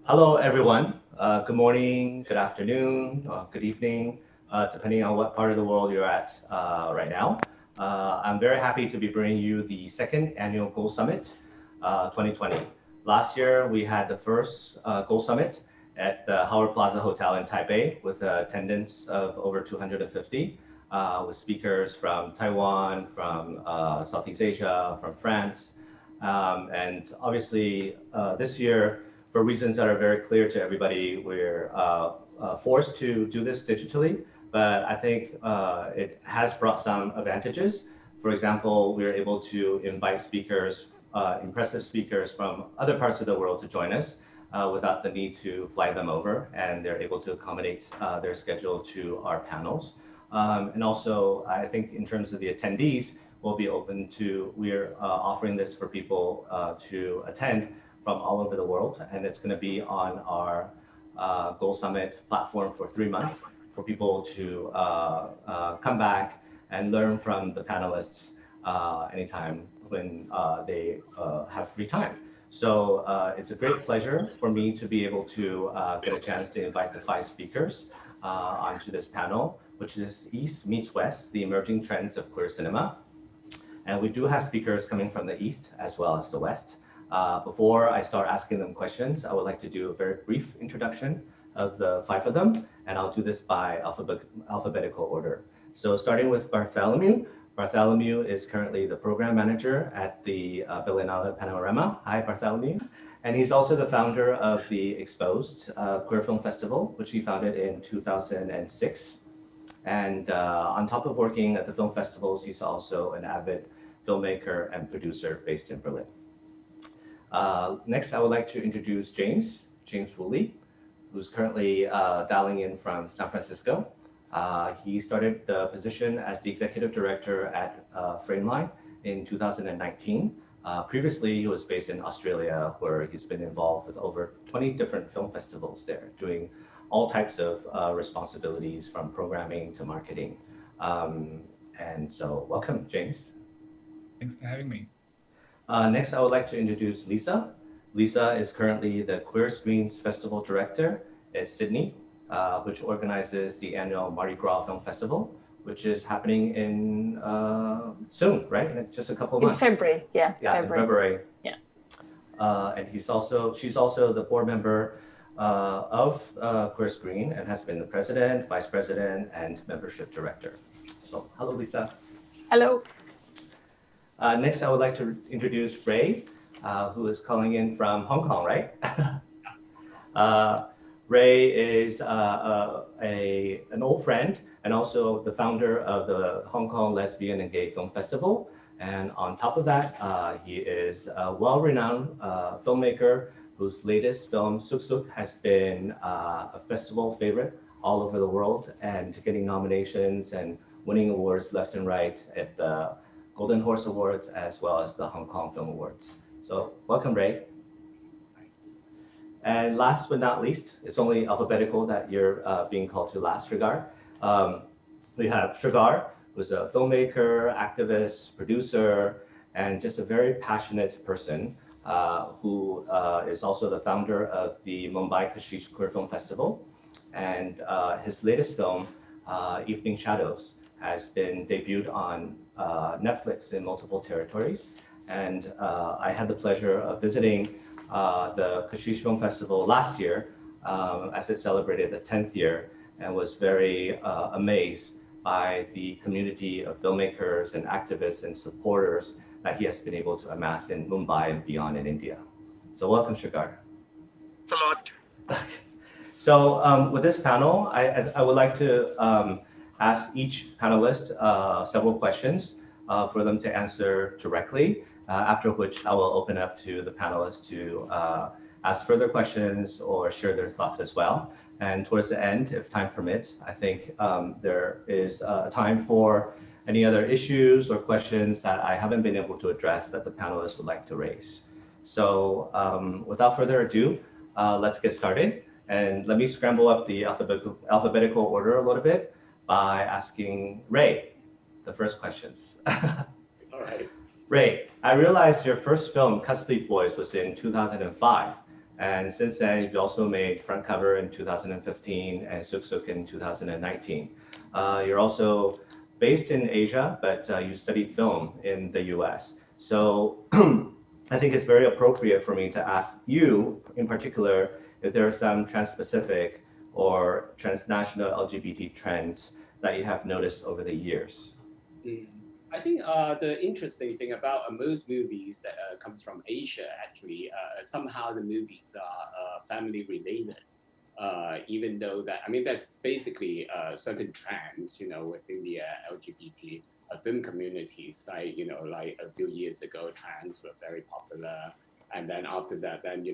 Hello, everyone. Good morning, good afternoon, good evening, depending on what part of the world you're at right now. I'm very happy to be bringing you the second annual Goal Summit 2020. Last year, we had the first Goal Summit at the Howard Plaza Hotel in Taipei with attendance of over 250, with speakers from Taiwan, from Southeast Asia, from France. And obviously, this year, for reasons that are very clear to everybody, we're forced to do this digitally, but I think it has brought some advantages. For example, we were able to invite speakers, impressive speakers from other parts of the world to join us without the need to fly them over, and they're able to accommodate their schedule to our panels. And also, I think in terms of the attendees, we're offering this for people to attend from all over the world, and it's going to be on our Goal Summit platform for 3 months for people to come back and learn from the panelists anytime when they have free time. So it's a great pleasure for me to be able to get a chance to invite the 5 speakers onto this panel, which is East Meets West, the emerging trends of queer cinema. And we do have speakers coming from the East as well as the West. Before I start asking them questions, I would like to do a very brief introduction of the 5 of them, and I'll do this by alphabetical order. So starting with Bartholomew. Bartholomew is currently the program manager at the Berlinale Panorama. Hi, Bartholomew. And he's also the founder of the Exposed Queer Film Festival, which he founded in 2006. And on top of working at the film festivals, he's also an avid filmmaker and producer based in Berlin. Next, I would like to introduce James Woolley, who's currently dialing in from San Francisco. He started the position as the executive director at Frameline in 2019. Previously, he was based in Australia, where he's been involved with over 20 different film festivals there, doing all types of responsibilities from programming to marketing. And so welcome, James. Thanks for having me. Next, I would like to introduce Lisa. Lisa is currently the Queer Screens Festival Director at Sydney, which organizes the annual Mardi Gras Film Festival, which is happening in soon, right? In just a couple of months. In February, yeah. In February. Yeah. And she's also the board member of Queer Screen and has been the president, vice president, and membership director. So, hello, Lisa. Hello. Next, I would like to introduce Ray, who is calling in from Hong Kong, right? Ray is an old friend and also the founder of the Hong Kong Lesbian and Gay Film Festival. And on top of that, he is a well-renowned filmmaker whose latest film, Suk Suk, has been a festival favorite all over the world and getting nominations and winning awards left and right at the Golden Horse Awards as well as the Hong Kong Film Awards. So welcome, Ray. And last but not least, it's only alphabetical that you're being called to last, Srigar. We have Srigar, who's a filmmaker, activist, producer, and just a very passionate person who is also the founder of the Mumbai Kashish Queer Film Festival. And his latest film, Evening Shadows, has been debuted on Netflix in multiple territories. And I had the pleasure of visiting the Kashish Film Festival last year as it celebrated the 10th year and was very amazed by the community of filmmakers and activists and supporters that he has been able to amass in Mumbai and beyond in India. So welcome, Srigar. Thanks a lot. So with this panel, I would like to ask each panelist several questions for them to answer directly, after which I will open up to the panelists to ask further questions or share their thoughts as well. And towards the end, if time permits, I think there is time for any other issues or questions that I haven't been able to address that the panelists would like to raise. So without further ado, let's get started. And let me scramble up the alphabetical order a little bit by asking Ray the first questions. All right. Ray, I realized your first film, Cut Sleeve Boys, was in 2005. And since then, you've also made Front Cover in 2015 and Suk Suk in 2019. You're also based in Asia, but you studied film in the US. So I think it's very appropriate for me to ask you, in particular, if there are some trans-Pacific or transnational LGBT trends that you have noticed over the years. I think the interesting thing about most movies that comes from Asia, actually, somehow the movies are family related. Even though that, I mean, there's basically certain trends, within the LGBT film communities. Like, like a few years ago, trans were very popular. And then after that, then,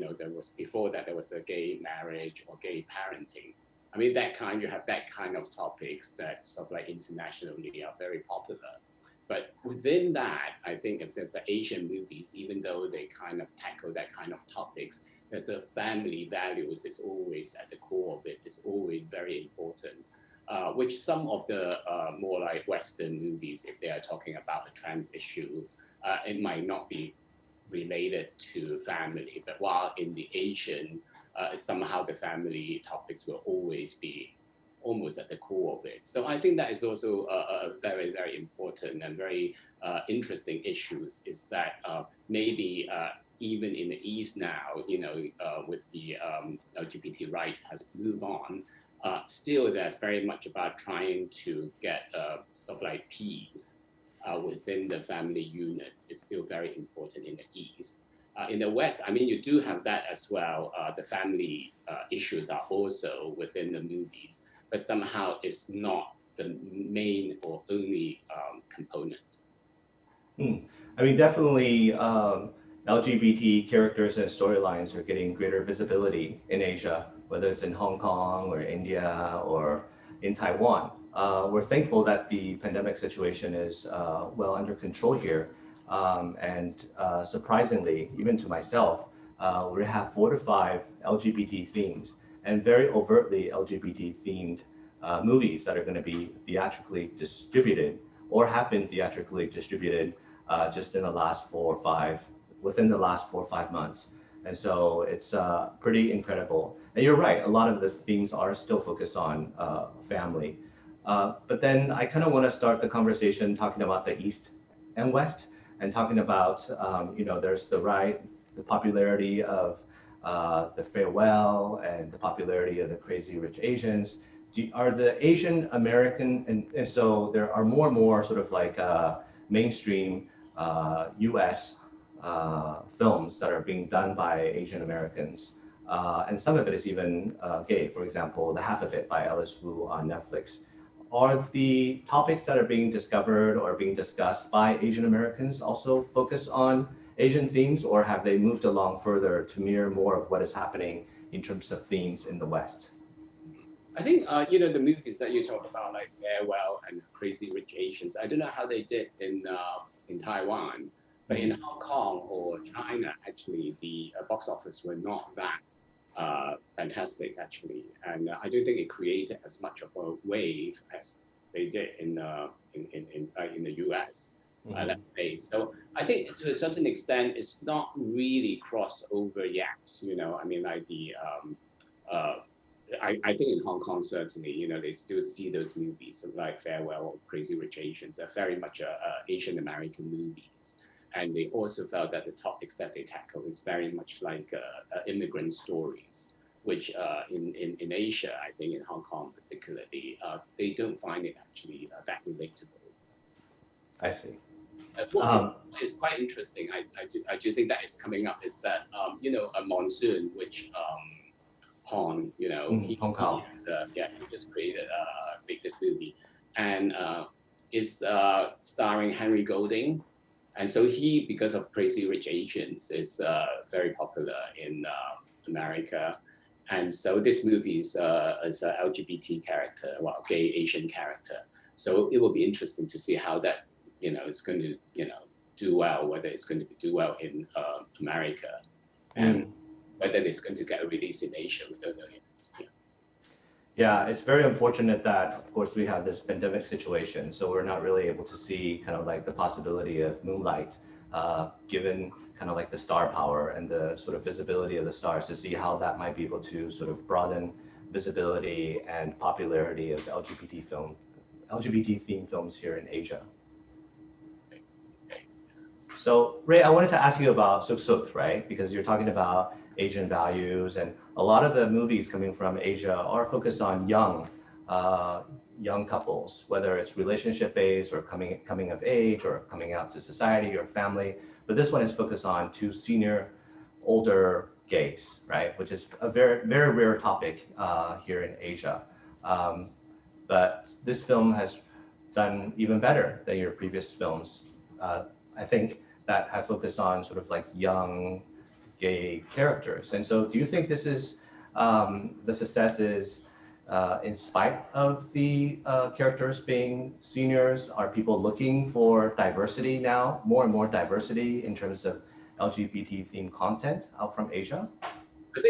before that, there was a gay marriage or gay parenting. I mean, you have that kind of topics that sort of like internationally are very popular. But within that, I think if there's Asian movies, even though they kind of tackle that kind of topics, there's the family values is always at the core of it. It's always very important, which some of the more like Western movies, if they are talking about the trans issue, it might not be related to family. But while in the Asian, somehow the family topics will always be almost at the core of it. So I think that is also a very, very important and very interesting issues, is that maybe even in the East now, with the LGBT rights has moved on, still there's very much about trying to get sort of like peace within the family unit. Is still very important in the East. In the West, I mean, you do have that as well. The family issues are also within the movies, but somehow it's not the main or only component. I mean, definitely LGBT characters and storylines are getting greater visibility in Asia, whether it's in Hong Kong or India or in Taiwan. We're thankful that the pandemic situation is well under control here. And surprisingly, even to myself, we have 4 to 5 LGBT themes and very overtly LGBT themed movies that are going to be theatrically distributed or have been theatrically distributed just in the last 4 or 5, within the last 4 or 5 months. And so it's pretty incredible. And you're right, a lot of the themes are still focused on family. But then I kind of want to start the conversation talking about the East and West, and talking about, there's the popularity of The Farewell and the popularity of the Crazy Rich Asians. Are the Asian American, and so there are more and more sort of like mainstream US films that are being done by Asian Americans. And some of it is even gay. For example, The Half of It by Ellis Wu on Netflix. Are the topics that are being discovered or being discussed by Asian Americans also focus on Asian themes, or have they moved along further to mirror more of what is happening in terms of themes in the West? I think, the movies that you talk about, like Farewell and Crazy Rich Asians, I don't know how they did in Taiwan, but in Hong Kong or China, actually, the box office were not that fantastic, actually. And I don't think it created as much of a wave as they did in the US, let's say. So I think to a certain extent, it's not really crossover yet. I mean, like I think in Hong Kong, certainly, they still see those movies like Farewell or Crazy Rich Asians are very much Asian American movies. And they also felt that the topics that they tackle is very much like immigrant stories, which in Asia, I think in Hong Kong particularly, they don't find it actually that relatable. I see. What is quite interesting, I do think that is coming up, is that, a Monsoon, which Hong, Hong Kong. he just created made this movie, and is starring Henry Golding. And so he, because of Crazy Rich Asians, is very popular in America. And so this movie is an LGBT character, well, gay Asian character. So it will be interesting to see how that, is going to, do well, whether it's going to do well in America, and whether it's going to get a release in Asia, we don't know yet. Yeah, it's very unfortunate that, of course, we have this pandemic situation, so we're not really able to see kind of like the possibility of Moonlight, given kind of like the star power and the sort of visibility of the stars to see how that might be able to sort of broaden visibility and popularity of LGBT themed films here in Asia. So Ray, I wanted to ask you about Suk Suk, right? Because you're talking about Asian values, and a lot of the movies coming from Asia are focused on young couples, whether it's relationship based or coming of age or coming out to society or family. But this one is focused on two senior, older gays, right? Which is a very, very rare topic here in Asia. But this film has done even better than your previous films. I think that have focused on sort of like young gay characters. And so do you think this is, the success is in spite of the characters being seniors? Are people looking for diversity now, more and more diversity in terms of LGBT themed content out from Asia?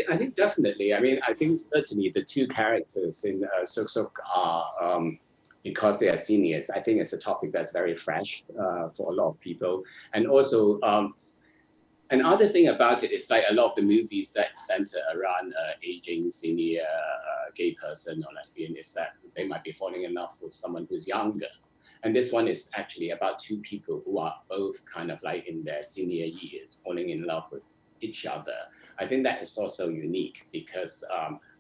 I think definitely. I mean, I think certainly the two characters in Suk Suk are, because they are seniors, I think it's a topic that's very fresh for a lot of people. And also, another thing about it is like a lot of the movies that center around aging senior gay person or lesbian is that they might be falling in love with someone who's younger. And this one is actually about two people who are both kind of like in their senior years falling in love with each other. I think that is also unique because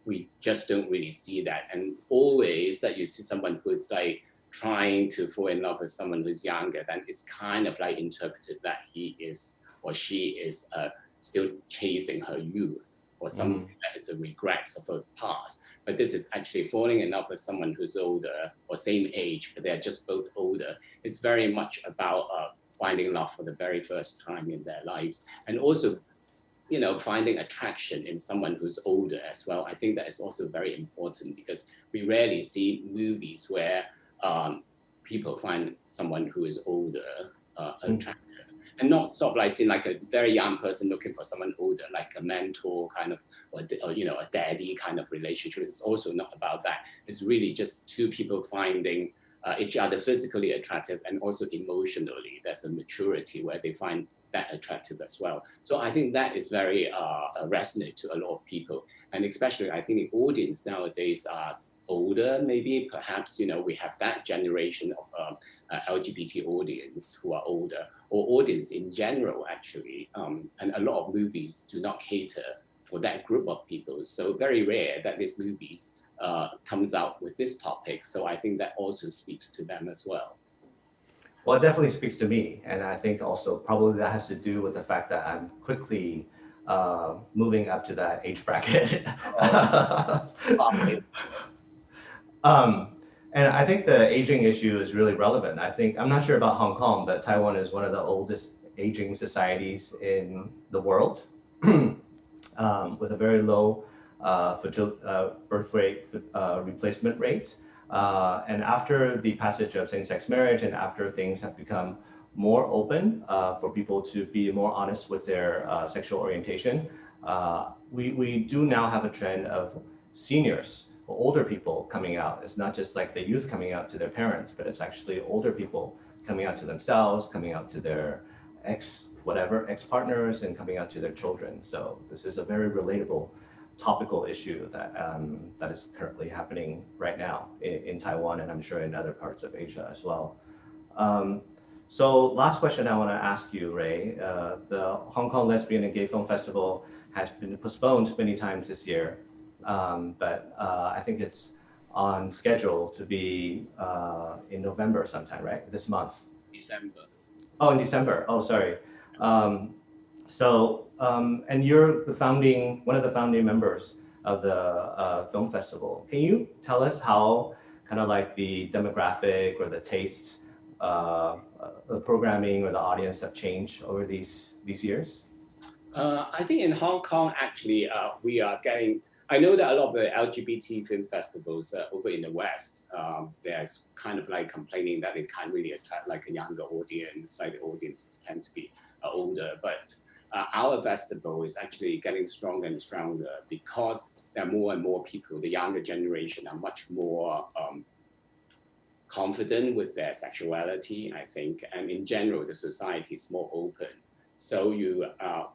we just don't really see that. And always that you see someone who's like trying to fall in love with someone who's younger, then it's kind of like interpreted that he is or she is still chasing her youth or something that is a regret of her past. But this is actually falling in love with someone who's older or same age, but they're just both older. It's very much about finding love for the very first time in their lives. And also, you know, finding attraction in someone who's older as well. I think that is also very important because we rarely see movies where people find someone who is older attractive. And not sort of like seeing like a very young person looking for someone older, like a mentor kind of, or you know, a daddy kind of relationship. It's also not about that. It's really just two people finding each other physically attractive and also emotionally. There's a maturity where they find that attractive as well. So I think that is very resonate to a lot of people. And especially I think the audience nowadays are older, maybe perhaps, you know, we have that generation of LGBT audience who are older, or audience in general actually, and a lot of movies do not cater for that group of people. So very rare that these movies comes out with this topic. So I think that also speaks to them as well. Well, it definitely speaks to me. And I think also probably that has to do with the fact that I'm quickly moving up to that age bracket. And I think the aging issue is really relevant. I think, I'm not sure about Hong Kong, but Taiwan is one of the oldest aging societies in the world with a very low birth rate replacement rate. And after the passage of same-sex marriage and after things have become more open for people to be more honest with their sexual orientation, we do now have a trend of seniors or older people coming out. It's not just like the youth coming out to their parents, but it's actually older people coming out to themselves, coming out to their ex-partners, and coming out to their children. So this is a very relatable topical issue that that is currently happening right now in Taiwan, and I'm sure in other parts of Asia as well. So last question I want to ask you, Ray. The Hong Kong Lesbian and Gay Film Festival has been postponed many times this year, but I think it's on schedule to be in November sometime, right? This month. December. Oh, in December. Oh, sorry. And you're one of the founding members of the film festival. Can you tell us how kind of like the demographic or the tastes, the programming or the audience have changed over these years? I think in Hong Kong, actually, we are getting, I know that a lot of the LGBT film festivals over in the West, they're kind of like complaining that it can't really attract like a younger audience, like the audiences tend to be older, but our festival is actually getting stronger and stronger because there are more and more people, the younger generation are much more confident with their sexuality, I think. And in general, the society is more open So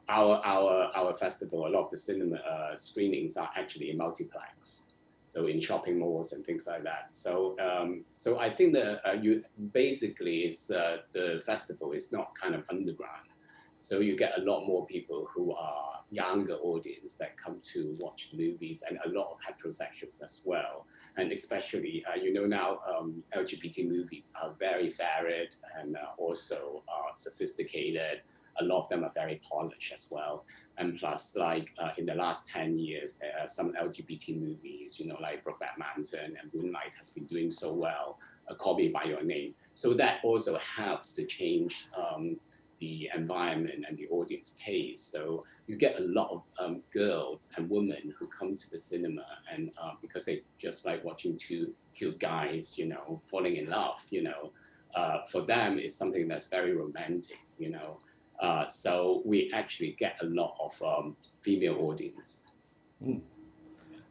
our festival, a lot of the cinema screenings are actually in multiplex, so in shopping malls and things like that. So so I think you basically is the festival is not kind of underground. So you get a lot more people who are younger audience that come to watch movies, and a lot of heterosexuals as well. And especially, now LGBT movies are very varied and also sophisticated. A lot of them are very polished as well. And plus, like in the last 10 years, there are some LGBT movies, like Brokeback Mountain and Moonlight has been doing so well, Call Me By Your Name. So that also helps to change the environment and the audience taste. So you get a lot of girls and women who come to the cinema, and because they just like watching two cute guys, falling in love, for them it's something that's very romantic, so we actually get a lot of female audience.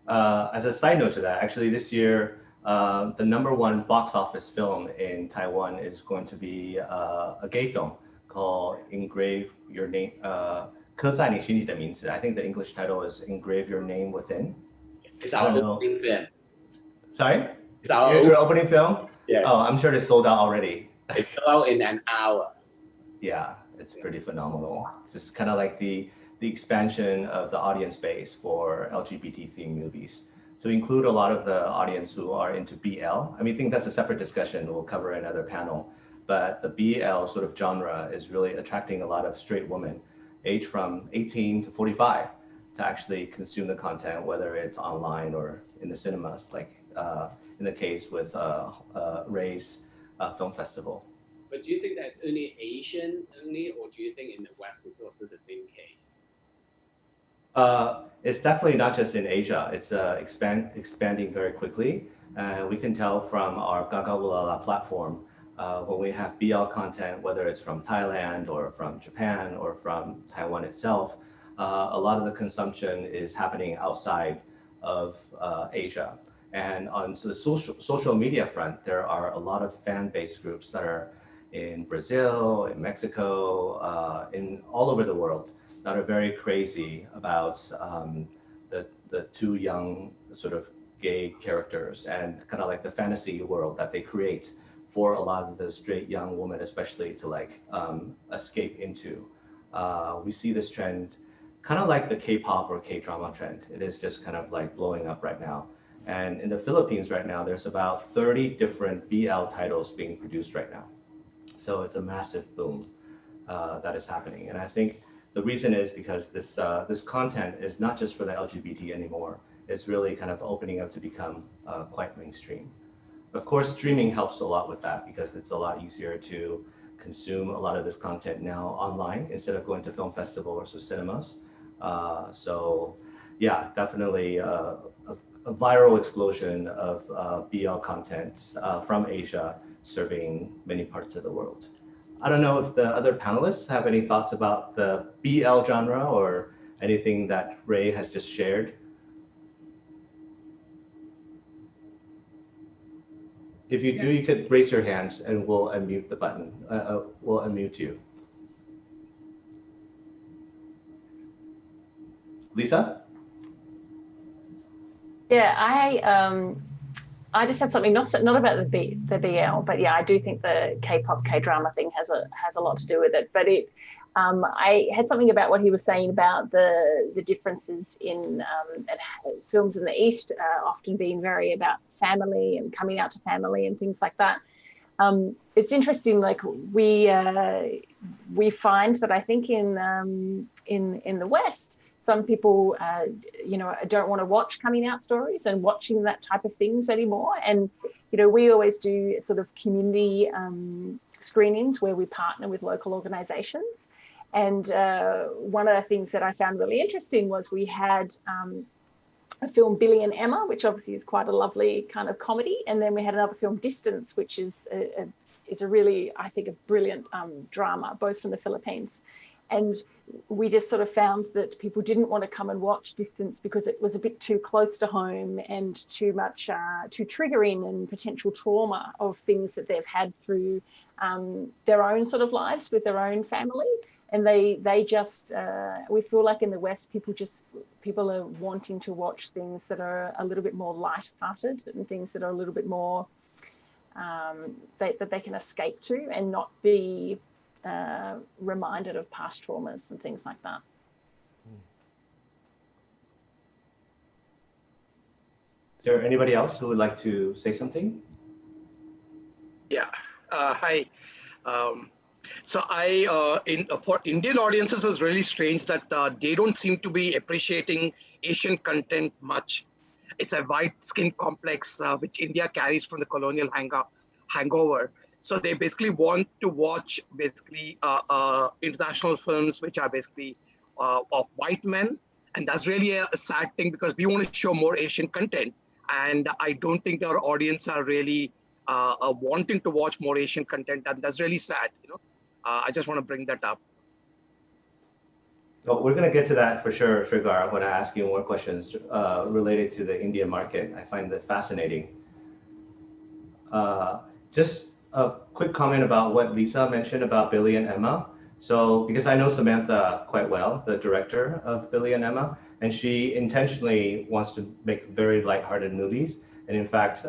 As a side note to that, actually this year, the #1 box office film in Taiwan is going to be a gay film called Engrave Your Name, 刻在你心里的名字. I think the English title is Engrave Your Name Within. Yes, it's our opening film. Sorry? It's our your opening film? Yes. Oh, I'm sure they sold out already. It's sold out in an hour. Yeah, it's pretty phenomenal. It's just kind of like the expansion of the audience base for LGBT themed movies. To include a lot of the audience who are into BL. I think that's a separate discussion we'll cover in another panel. But the BL sort of genre is really attracting a lot of straight women aged from 18 to 45 to actually consume the content, whether it's online or in the cinemas, like in the case with Ray's Film Festival. But do you think that's only Asian only, or do you think in the West it's also the same case? It's definitely not just in Asia. It's expanding very quickly. We can tell from our Gaga Ulala platform when we have BL content, whether it's from Thailand or from Japan or from Taiwan itself, a lot of the consumption is happening outside of Asia. And on the social media front, there are a lot of fan-based groups that are in Brazil, in Mexico, in all over the world that are very crazy about the two young sort of gay characters and kind of like the fantasy world that they create for a lot of the straight young women, especially to like escape into. We see this trend kind of like the K-pop or K-drama trend. It is just kind of like blowing up right now. And in the Philippines right now, there's about 30 different BL titles being produced right now. So it's a massive boom that is happening. And I think the reason is because this content is not just for the LGBT anymore. It's really kind of opening up to become quite mainstream. Of course, streaming helps a lot with that because it's a lot easier to consume a lot of this content now online instead of going to film festivals or cinemas. So yeah, definitely a viral explosion of BL content from Asia serving many parts of the world. I don't know if the other panelists have any thoughts about the BL genre or anything that Ray has just shared. If you do, you could raise your hands and we'll unmute the button. We'll unmute you. Lisa? Yeah, I just had something not about the BL, but yeah, I do think the K-pop K-drama thing has a lot to do with it. But I had something about what he was saying about the differences in films in the East often being very about family and coming out to family and things like that. It's interesting, like we find that I think in the West, some people, don't want to watch coming out stories and watching that type of things anymore. And, we always do sort of community screenings where we partner with local organizations. And one of the things that I found really interesting was we had a film, Billy and Emma, which obviously is quite a lovely kind of comedy. And then we had another film, Distance, which is a really, I think, a brilliant drama, both from the Philippines. And we just sort of found that people didn't want to come and watch Distance because it was a bit too close to home and too triggering and potential trauma of things that they've had through their own sort of lives with their own family. and they just we feel like in the West people are wanting to watch things that are a little bit more light-hearted and things that are a little bit more that they can escape to and not be reminded of past traumas and things like that. Is there anybody else who would like to say something? Yeah. Hi. So for Indian audiences, it's really strange that they don't seem to be appreciating Asian content much. It's a white skin complex which India carries from the colonial hangover. So they basically want to watch basically international films which are basically of white men, and that's really a sad thing because we want to show more Asian content, and I don't think our audience are really wanting to watch more Asian content, and that's really sad. I just want to bring that up. Well, we're going to get to that for sure, Srigar. I'm going to ask you more questions related to the Indian market. I find that fascinating. Just a quick comment about what Lisa mentioned about Billy and Emma. So, because I know Samantha quite well, the director of Billy and Emma, and she intentionally wants to make very lighthearted movies, and in fact,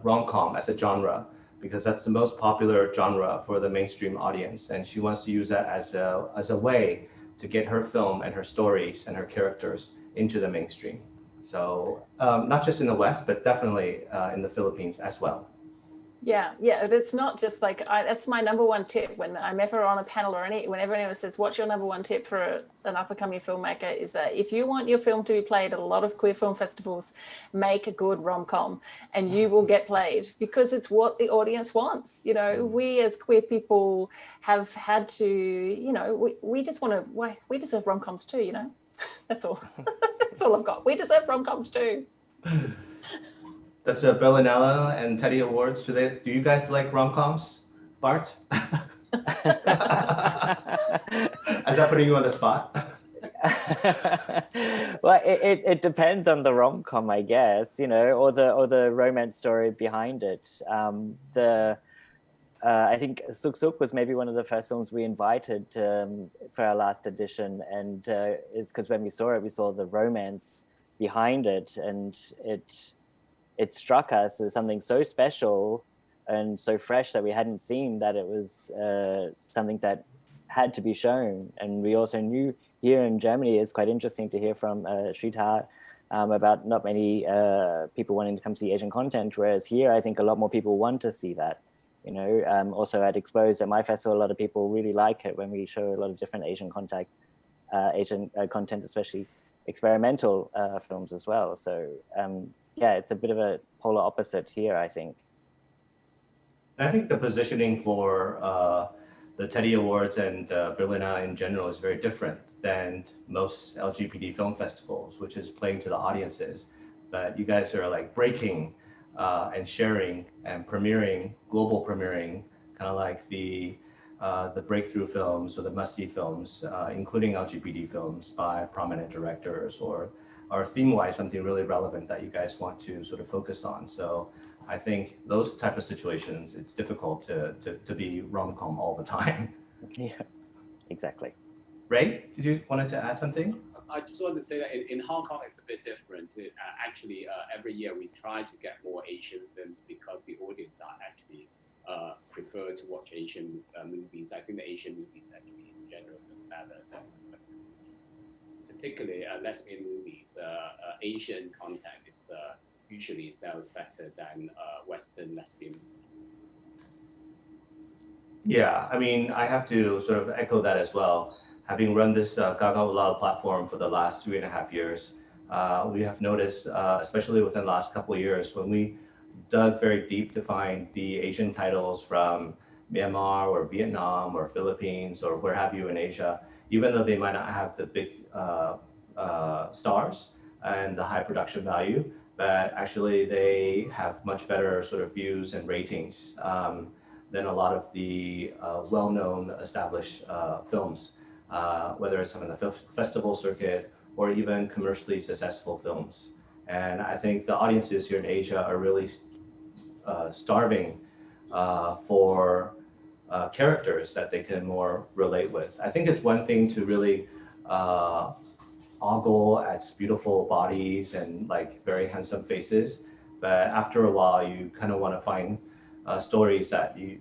rom-com as a genre, because that's the most popular genre for the mainstream audience, and she wants to use that as a way to get her film and her stories and her characters into the mainstream. So not just in the West, but definitely in the Philippines as well. Yeah, it's not just like that's my number one tip when I'm ever on a panel or whenever anyone says, what's your number one tip for an up-and-coming filmmaker, is that if you want your film to be played at a lot of queer film festivals, make a good rom-com and you will get played, because it's what the audience wants. We as queer people have had to, we just want to, we deserve rom-coms too, That's all. That's all I've got. We deserve rom-coms too. Does the Berlinale and Teddy Awards, do you guys like rom-coms, Bart? Is that putting you on the spot? Well, it depends on the rom-com, I guess, or the romance story behind it. I think Suk Suk was maybe one of the first films we invited for our last edition, and it's because when we saw it, we saw the romance behind it, and it struck us as something so special and so fresh that we hadn't seen, that it was something that had to be shown. And we also knew here in Germany, it's quite interesting to hear from Shrita about not many people wanting to come see Asian content, whereas here I think a lot more people want to see that. Also at Exposed at my festival, a lot of people really like it when we show a lot of different Asian content, especially experimental films as well. So it's a bit of a polar opposite here, I think. I think the positioning for the Teddy Awards and Berlinale in general is very different than most LGBT film festivals, which is playing to the audiences. But you guys are like breaking and sharing and global premiering, kind of like the breakthrough films or the must-see films, including LGBT films by prominent directors, or theme-wise something really relevant that you guys want to sort of focus on. So I think those type of situations, it's difficult to be rom-com all the time. Yeah, exactly. Ray, did you wanted to add something? I just want to say that in Hong Kong, it's a bit different. Actually, every year we try to get more Asian films because the audience are actually prefer to watch Asian movies. I think the Asian movies actually in general is better than Western movies. Particularly lesbian movies, Asian content is usually sells better than Western lesbian movies. Yeah, I mean, I have to sort of echo that as well. Having run this Gaga Ulal platform for the last 3.5 years, we have noticed, especially within the last couple of years, when we dug very deep to find the Asian titles from Myanmar or Vietnam or Philippines or where have you in Asia, even though they might not have the big stars and the high production value, but actually they have much better sort of views and ratings than a lot of the well-known established films, whether it's on the festival circuit or even commercially successful films. And I think the audiences here in Asia are really starving for characters that they can more relate with. I think it's one thing to really ogle at beautiful bodies and like very handsome faces, but after a while you kind of want to find stories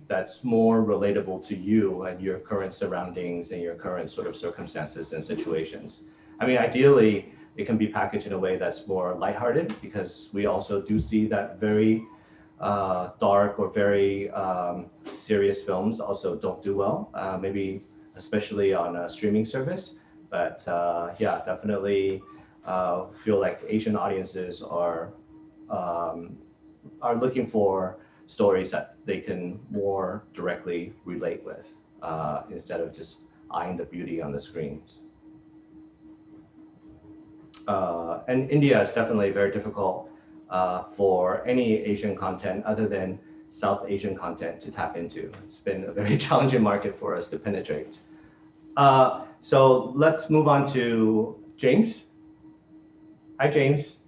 that's more relatable to you and your current surroundings and your current sort of circumstances and situations. I mean, ideally, it can be packaged in a way that's more lighthearted, because we also do see that very dark or very serious films also don't do well, maybe especially on a streaming service. But yeah, definitely feel like Asian audiences are looking for stories that they can more directly relate with, instead of just eyeing the beauty on the screens. And India is definitely very difficult for any Asian content other than South Asian content to tap into. It's been a very challenging market for us to penetrate. So let's move on to James. Hi, James.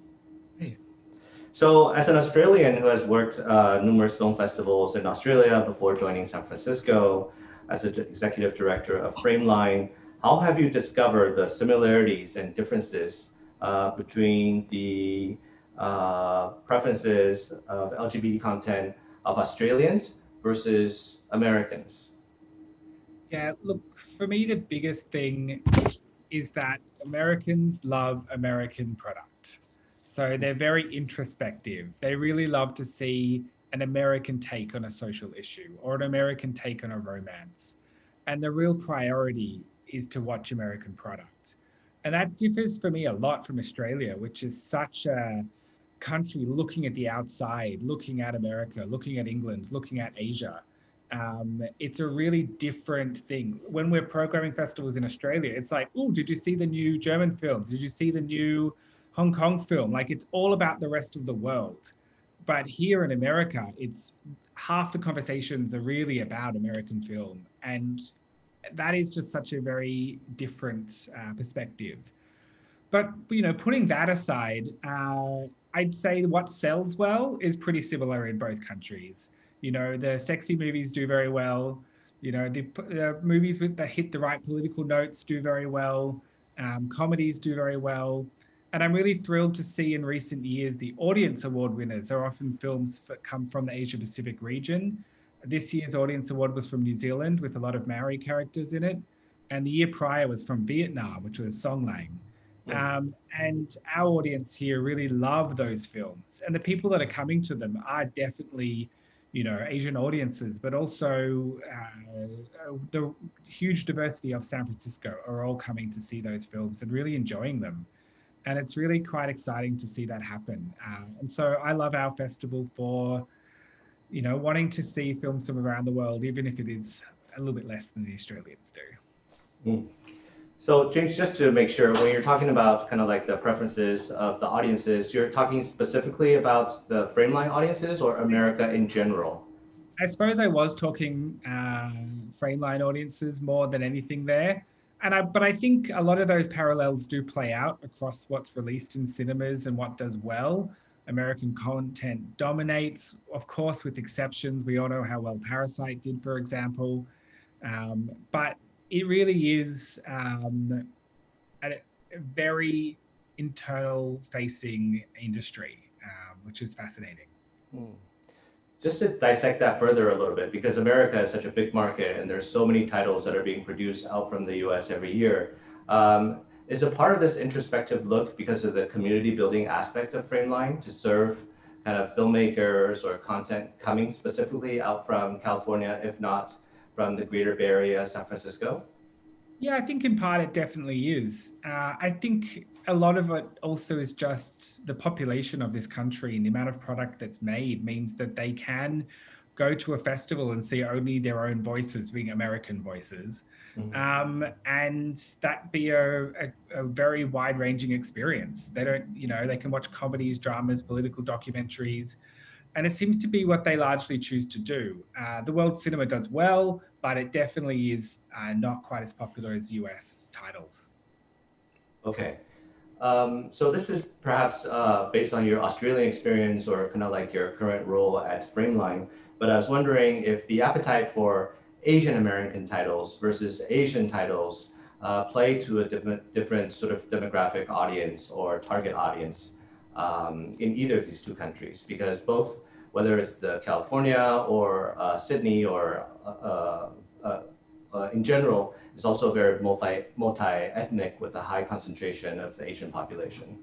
Hey. So as an Australian who has worked numerous film festivals in Australia before joining San Francisco as an executive director of Frameline, how have you discovered the similarities and differences between the preferences of LGBT content of Australians versus Americans? Yeah, look, for me, the biggest thing is that Americans love American product. So they're very introspective. They really love to see an American take on a social issue or an American take on a romance. And the real priority is to watch American product. And that differs for me a lot from Australia, which is such a country looking at the outside, looking at America, looking at England, looking at Asia. It's a really different thing. When we're programming festivals in Australia, it's like, oh, did you see the new German film? Did you see the new Hong Kong film? Like, it's all about the rest of the world. But here in America, it's half the conversations are really about American film. And that is just such a very different perspective. But, you know, putting that aside, I'd say what sells well is pretty similar in both countries. You know, the sexy movies do very well. You know, the movies that hit the right political notes do very well. Comedies do very well. And I'm really thrilled to see in recent years, the audience award winners are often films that come from the Asia Pacific region. This year's audience award was from New Zealand with a lot of Maori characters in it. And the year prior was from Vietnam, which was Song Lang. And our audience here really love those films. And the people that are coming to them are definitely, you know, Asian audiences, but also the huge diversity of San Francisco are all coming to see those films and really enjoying them. And it's really quite exciting to see that happen. And so I love our festival for, you know, wanting to see films from around the world, even if it is a little bit less than the Australians do. Mm. So James, just to make sure, when you're talking about kind of like the preferences of the audiences, you're talking specifically about the Frameline audiences or America in general? I suppose I was talking Frameline audiences more than anything there. But I think a lot of those parallels do play out across what's released in cinemas and what does well. American content dominates, of course, with exceptions. We all know how well Parasite did, for example. But it really is a very internal facing industry, which is fascinating. Just to dissect that further a little bit, because America is such a big market and there's so many titles that are being produced out from the US every year. Is a part of this introspective look because of the community building aspect of Frameline to serve kind of filmmakers or content coming specifically out from California, if not from the greater Bay Area, San Francisco? Yeah, I think in part it definitely is. I think a lot of it also is just the population of this country and the amount of product that's made means that they can go to a festival and see only their own voices being American voices. Mm-hmm. And that be a very wide-ranging experience. They don't, you know, they can watch comedies, dramas, political documentaries, and it seems to be what they largely choose to do. The world cinema does well, but it definitely is not quite as popular as US titles. Okay. So this is perhaps based on your Australian experience or kind of like your current role at Frameline, but I was wondering if the appetite for Asian American titles versus Asian titles play to a different sort of demographic audience or target audience in either of these two countries, because both, whether it's the California or Sydney or in general, it's also very multi-ethnic with a high concentration of the Asian population.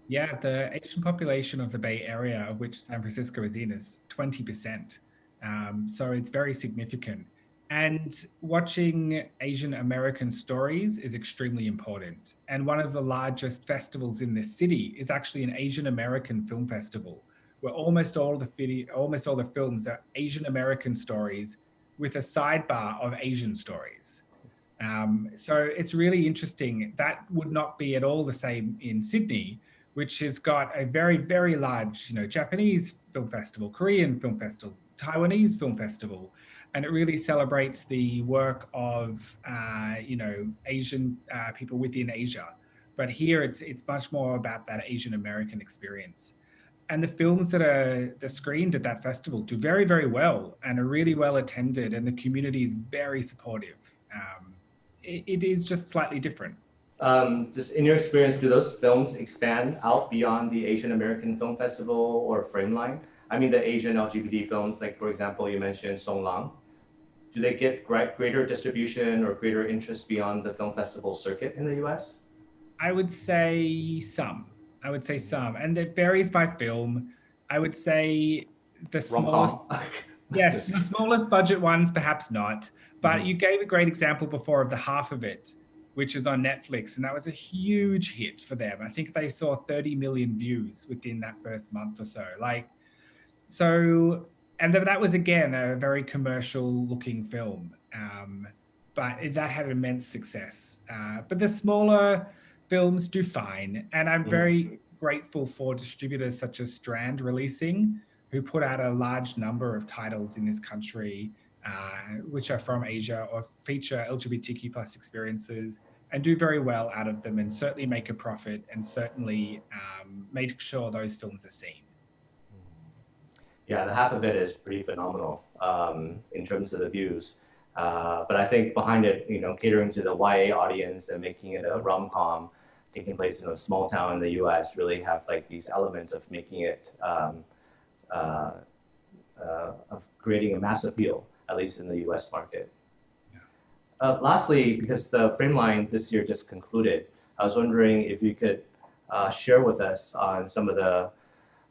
Yeah, the Asian population of the Bay Area, of which San Francisco is in, is 20%. So it's very significant. And watching Asian American stories is extremely important. And one of the largest festivals in this city is actually an Asian American film festival, where almost all the films are Asian American stories with a sidebar of Asian stories. So it's really interesting. That would not be at all the same in Sydney, which has got a very, very large, Japanese film festival, Korean film festival, Taiwanese film festival, and it really celebrates the work of, Asian people within Asia. But here it's much more about that Asian American experience. And the films that are screened at that festival do very, very well and are really well attended, and the community is very supportive. It is just slightly different. Just in your experience, do those films expand out beyond the Asian American Film Festival or Frameline? I mean, the Asian LGBT films, like for example, you mentioned Song Lang. Do they get greater distribution or greater interest beyond the film festival circuit in the US? I would say some. And it varies by film. I would say the smallest, yes, the smallest budget ones, perhaps not. But you gave a great example before of The Half of It, which is on Netflix, and that was a huge hit for them. I think they saw 30 million views within that first month or so. And that was, again, a very commercial looking film, but that had immense success. But the smaller films do fine. And I'm very grateful for distributors such as Strand Releasing, who put out a large number of titles in this country, which are from Asia or feature LGBTQ plus experiences, and do very well out of them, and certainly make a profit, and certainly make sure those films are seen. Yeah, The Half of It is pretty phenomenal in terms of the views. But I think behind it, catering to the YA audience and making it a rom-com taking place in a small town in the US really have like these elements of making it, of creating a mass appeal, at least in the US market. Lastly, because the Frameline this year just concluded, I was wondering if you could share with us on some of the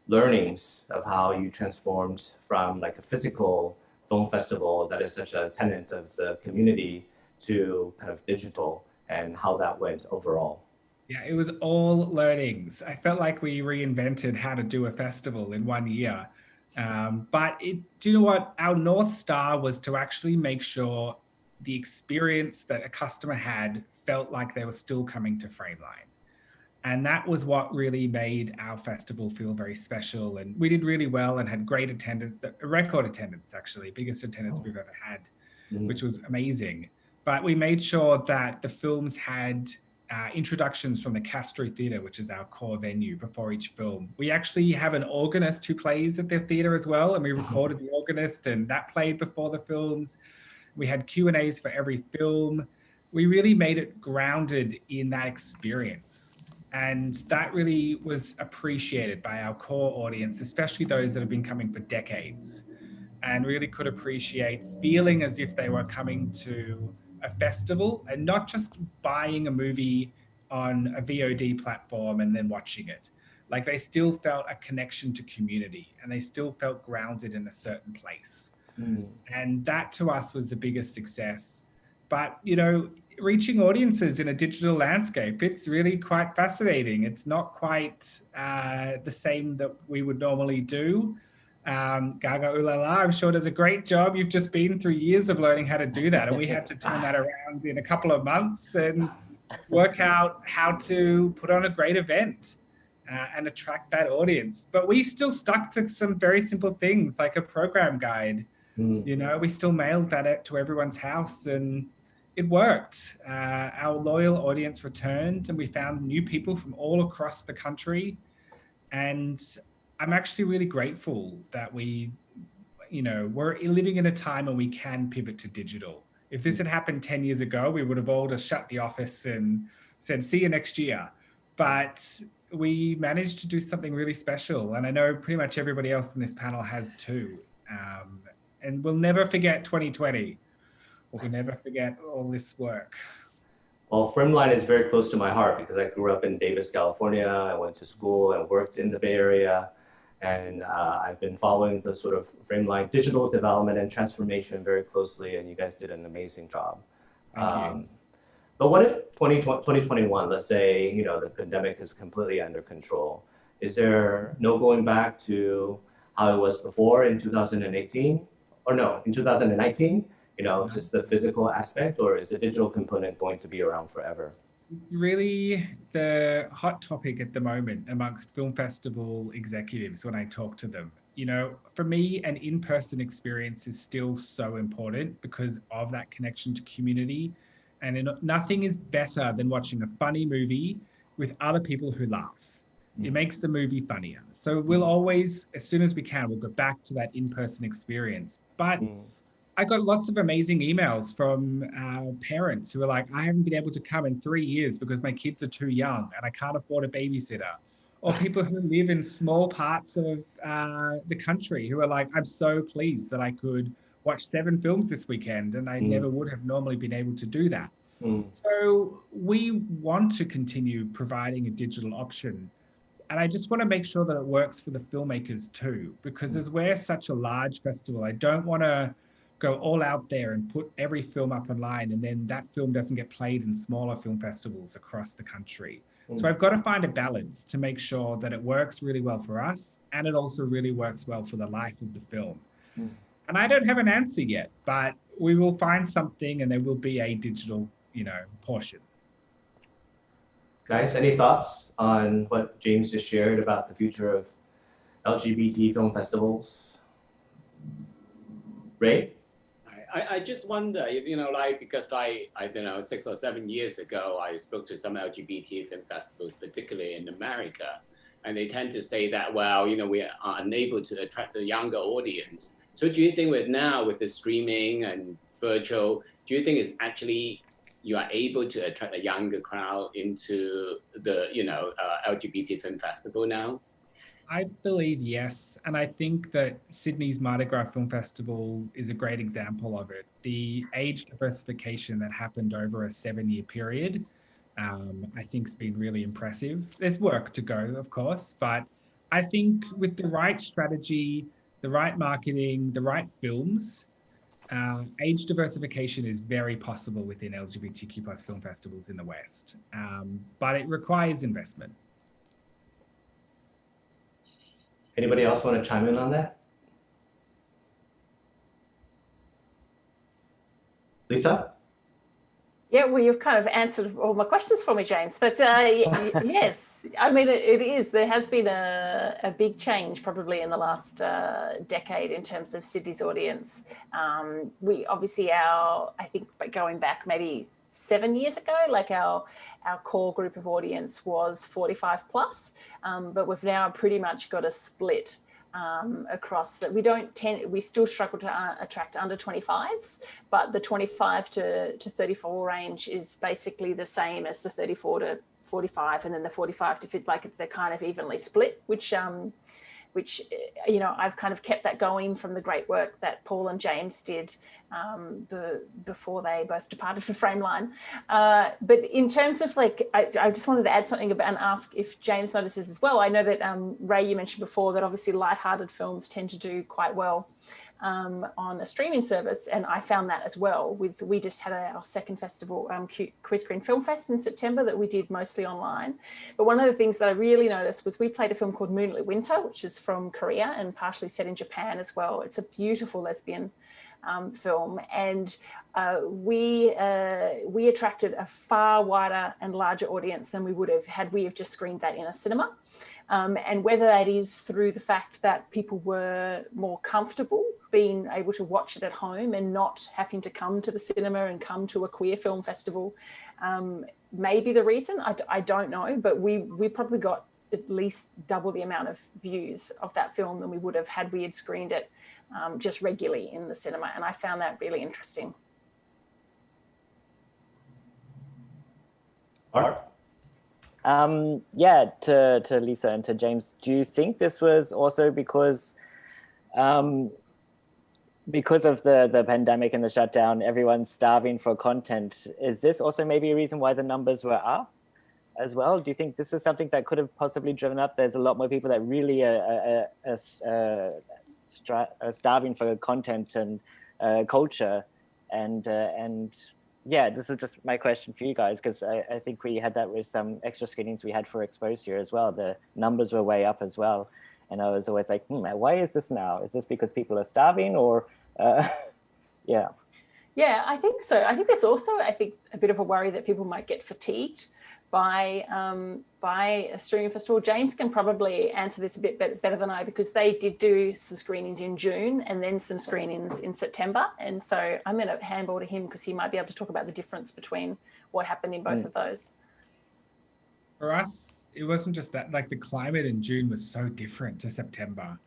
learnings of how you transformed from like a physical film festival that is such a tenet of the community to kind of digital, and how that went overall. Yeah, it was all learnings. I felt like we reinvented how to do a festival in 1 year. But do you know what? Our North Star was to actually make sure the experience that a customer had felt like they were still coming to Frameline. And that was what really made our festival feel very special. And we did really well and had great attendance, record attendance, actually, biggest attendance we've ever had, which was amazing. But we made sure that the films had introductions from the Castro Theatre, which is our core venue, before each film. We actually have an organist who plays at the theatre as well, and we recorded the organist, and that played before the films. We had Q&As for every film. We really made it grounded in that experience. And that really was appreciated by our core audience, especially those that have been coming for decades, and really could appreciate feeling as if they were coming to a festival and not just buying a movie on a VOD platform and then watching it. Like, they still felt a connection to community, and they still felt grounded in a certain place. And that to us was the biggest success. But, reaching audiences in a digital landscape, it's really quite fascinating. It's not quite the same that we would normally do. Gaga Ulala, I'm sure, does a great job. You've just been through years of learning how to do that, and we had to turn that around in a couple of months and work out how to put on a great event and attract that audience. But we still stuck to some very simple things like a program guide. We still mailed that to everyone's house, and it worked. Our loyal audience returned, and we found new people from all across the country. And I'm actually really grateful that we, we're living in a time when we can pivot to digital. If this had happened 10 years ago, we would have all just shut the office and said, see you next year. But we managed to do something really special. And I know pretty much everybody else in this panel has too. And we'll never forget 2020. We'll never forget all this work. Well, Filmline is very close to my heart because I grew up in Davis, California. I went to school and worked in the Bay Area. And I've been following the sort of Filmline digital development and transformation very closely, and you guys did an amazing job. But what if 2021, let's say, the pandemic is completely under control? Is there no going back to how it was before in 2018? Or no, in 2019? Just the physical aspect, or is the digital component going to be around forever? Really the hot topic at the moment amongst film festival executives when I talk to them. For me, an in-person experience is still so important because of that connection to community. And nothing is better than watching a funny movie with other people who laugh. It makes the movie funnier. So we'll always, as soon as we can, we'll go back to that in-person experience. But I got lots of amazing emails from parents who are like, I haven't been able to come in 3 years because my kids are too young and I can't afford a babysitter. Or people who live in small parts of the country who are like, I'm so pleased that I could watch 7 films this weekend and I never would have normally been able to do that. So we want to continue providing a digital option. And I just want to make sure that it works for the filmmakers too, because as we're such a large festival, I don't want to go all out there and put every film up online and then that film doesn't get played in smaller film festivals across the country. So I've got to find a balance to make sure that it works really well for us and it also really works well for the life of the film. And I don't have an answer yet, but we will find something and there will be a digital, portion. Guys, any thoughts on what James just shared about the future of LGBT film festivals? Ray? I just wonder, because I don't know, 6 or 7 years ago, I spoke to some LGBT film festivals, particularly in America, and they tend to say that, well, we are unable to attract the younger audience. So do you think with the streaming and virtual, do you think it's actually you are able to attract a younger crowd into the, LGBT film festival now? I believe yes. And I think that Sydney's Mardi Gras Film Festival is a great example of it. The age diversification that happened over a 7-year period, I think has been really impressive. There's work to go, of course, but I think with the right strategy, the right marketing, the right films, age diversification is very possible within LGBTQ+ film festivals in the West, but it requires investment. Anybody else want to chime in on that? Lisa? Yeah, well, you've kind of answered all my questions for me, James. But yes, I mean, it is. There has been a big change probably in the last decade in terms of Sydney's audience. We obviously I think going back maybe 7 years ago, like our core group of audience was 45 plus, but we've now pretty much got a split across that. We still struggle to attract under 25s, but the 25 to 34 range is basically the same as the 34 to 45, and then the 45 to 50, like they're kind of evenly split, which I've kind of kept that going from the great work that Paul and James did before they both departed for Frameline. But in terms of I just wanted to add something about and ask if James notices as well. I know that Ray, you mentioned before that obviously lighthearted films tend to do quite well on a streaming service, and I found that as well. We just had our second festival, Queer Screen Film Fest in September, that we did mostly online. But one of the things that I really noticed was we played a film called Moonlit Winter, which is from Korea and partially set in Japan as well. It's a beautiful lesbian film, and we attracted a far wider and larger audience than we would have had we have just screened that in a cinema. And whether that is through the fact that people were more comfortable being able to watch it at home and not having to come to the cinema and come to a queer film festival, maybe the reason, I don't know, but we probably got at least double the amount of views of that film than we would have had we had screened it just regularly in the cinema. And I found that really interesting. Art? Yeah, to Lisa and to James, do you think this was also because of the pandemic and the shutdown, everyone's starving for content? Is this also maybe a reason why the numbers were up as well? Do you think this is something that could have possibly driven up? There's a lot more people that really are starving for content and culture, and yeah, this is just my question for you guys, because I think we had that with some extra screenings we had for Exposed here as well. The numbers were way up as well. And I was always like, why is this now? Is this because people are starving, or yeah? Yeah, I think so. I think there's also, a bit of a worry that people might get fatigued by a streaming festival. James can probably answer this a bit better than I, because they did do some screenings in June and then some screenings in September. And so I'm going to handball to him because he might be able to talk about the difference between what happened in both of those. For us, it wasn't just that, like the climate in June was so different to September.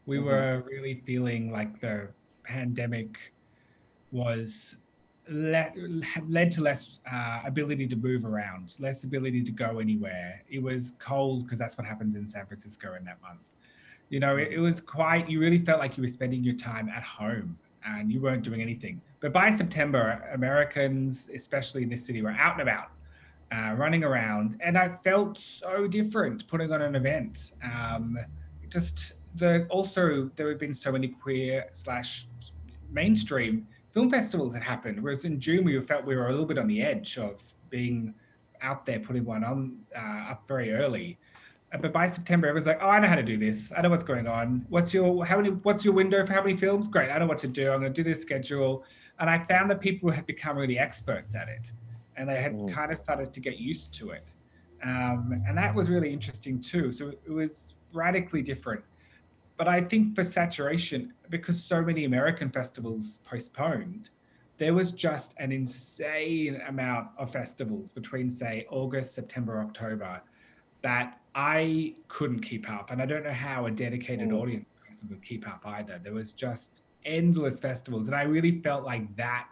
We were really feeling like the pandemic was led to less ability to move around, less ability to go anywhere. It was cold because that's what happens in San Francisco in that month. You know, it was quite, you really felt like you were spending your time at home and you weren't doing anything. But by September, Americans, especially in this city, were out and about, running around. And I felt so different putting on an event. Also, there had been so many queer / mainstream film festivals that happened, whereas in June we felt we were a little bit on the edge of being out there putting one on up very early. But by September, everyone's like, oh, I know how to do this. I know what's going on. What's your window for how many films? Great, I know what to do. I'm going to do this schedule. And I found that people had become really experts at it, and they had kind of started to get used to it. And that was really interesting too. So it was radically different. But I think for saturation, because so many American festivals postponed, there was just an insane amount of festivals between, say, August, September, October, that I couldn't keep up. And I don't know how a dedicated audience person would keep up either. There was just endless festivals. And I really felt like that,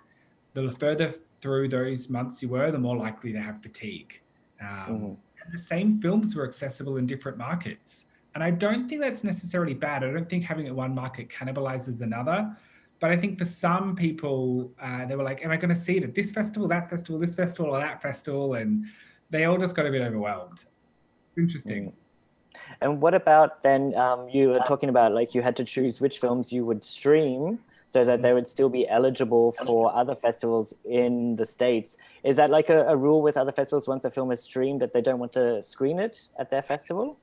the further through those months you were, the more likely to have fatigue. And the same films were accessible in different markets. And I don't think that's necessarily bad. I don't think having it one market cannibalizes another. But I think for some people, they were like, am I going to see it at this festival, that festival, this festival, or that festival? And they all just got a bit overwhelmed. Interesting. And what about then, you were talking about like you had to choose which films you would stream so that they would still be eligible for other festivals in the States. Is that like a rule with other festivals, once a film is streamed, that they don't want to screen it at their festival?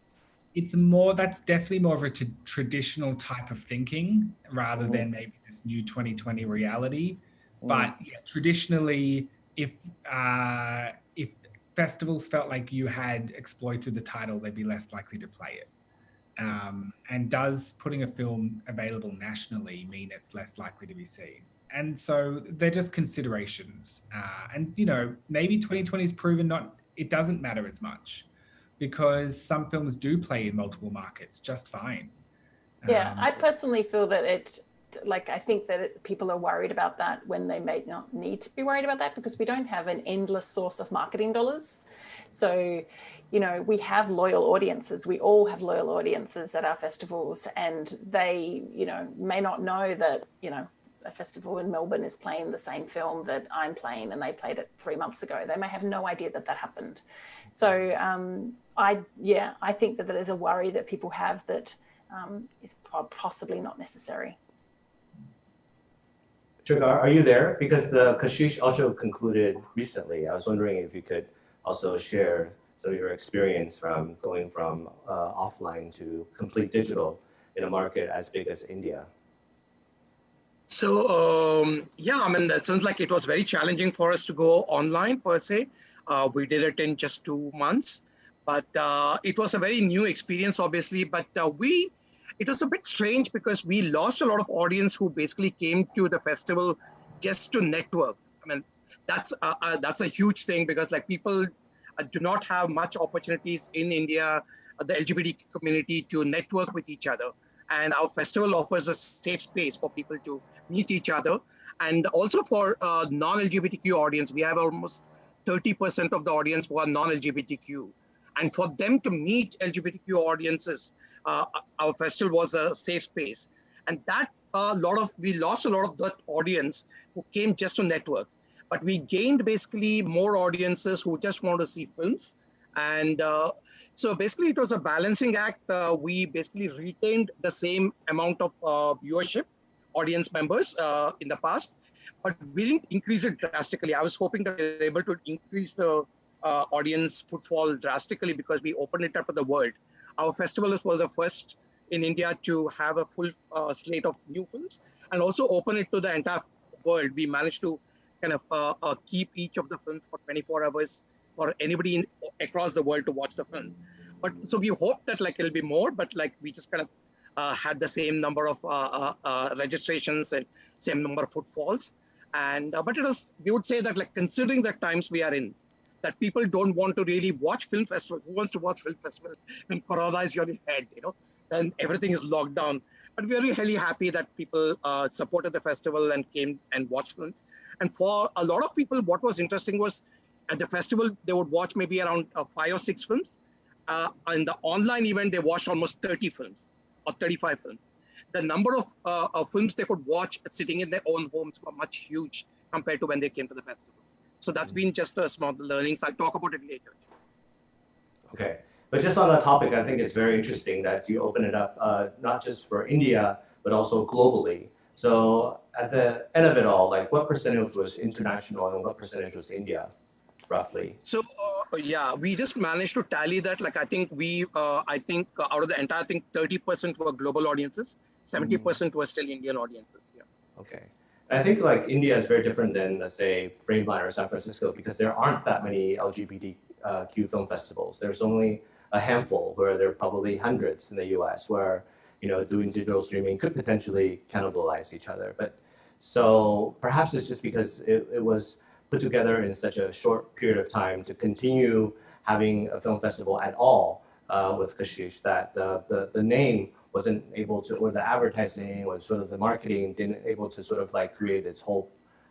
That's definitely more of a traditional type of thinking rather than maybe this new 2020 reality. But yeah, traditionally, if festivals felt like you had exploited the title, they'd be less likely to play it. And does putting a film available nationally mean it's less likely to be seen? And so they're just considerations. And you know, maybe 2020 has proven it doesn't matter as much, because some films do play in multiple markets just fine. Yeah, I personally feel that I think that people are worried about that when they may not need to be worried about that, because we don't have an endless source of marketing dollars. So, you know, we have loyal audiences. We all have loyal audiences at our festivals, and they, you know, may not know that, you know, a festival in Melbourne is playing the same film that I'm playing, and they played it 3 months ago. They may have no idea that happened. So I think that there's a worry that people have that is possibly not necessary. Trigar, are you there? Because the Kashish also concluded recently. I was wondering if you could also share some of your experience from going from offline to complete digital in a market as big as India. So, yeah, I mean, that sounds like it was very challenging for us to go online per se. We did it in just 2 months, but it was a very new experience, obviously. But it was a bit strange because we lost a lot of audience who basically came to the festival just to network. I mean, that's a huge thing, because like people do not have much opportunities in India the LGBT community to network with each other. And our festival offers a safe space for people to meet each other. And also for non-LGBTQ audience, we have almost 30% of the audience who are non-LGBTQ. And for them to meet LGBTQ audiences, our festival was a safe space. And that we lost a lot of that audience who came just to network. But we gained basically more audiences who just want to see films. And so basically it was a balancing act. We basically retained the same amount of viewership, audience members in the past, but we didn't increase it drastically. I was hoping that we were able to increase the audience footfall drastically because we opened it up to the world. Our festival was the first in India to have a full slate of new films and also open it to the entire world. We managed to kind of keep each of the films for 24 hours for anybody across the world to watch the film. But so we hope that like it'll be more, but like we just kind of had the same number of registrations and same number of footfalls. And but it was, we would say that like considering the times we are in, that people don't want to really watch film festival. Who wants to watch film festival when Corona is your head, you know, and everything is locked down. But we are really happy that people supported the festival and came and watched films. And for a lot of people, what was interesting was at the festival, they would watch maybe around 5 or 6 films. In the online event, they watched almost 30 films or 35 films. The number of films they could watch sitting in their own homes were much huge compared to when they came to the festival. So that's been just a small learnings. I'll talk about it later. Okay, but just on that topic, I think it's very interesting that you open it up not just for India, but also globally. So at the end of it all, like what percentage was international and what percentage was India, roughly? So yeah, we just managed to tally that. Like I think out of the entire thing, 30% were global audiences, 70% were still Indian audiences. Yeah. Okay. I think like India is very different than, let's say, Frameline or San Francisco because there aren't that many LGBTQ film festivals. There's only a handful where there are probably hundreds in the US where, you know, doing digital streaming could potentially cannibalize each other. But so perhaps it's just because it was put together in such a short period of time to continue having a film festival at all with Kashish that the name wasn't able to, or the advertising or sort of the marketing didn't able to sort of like create its whole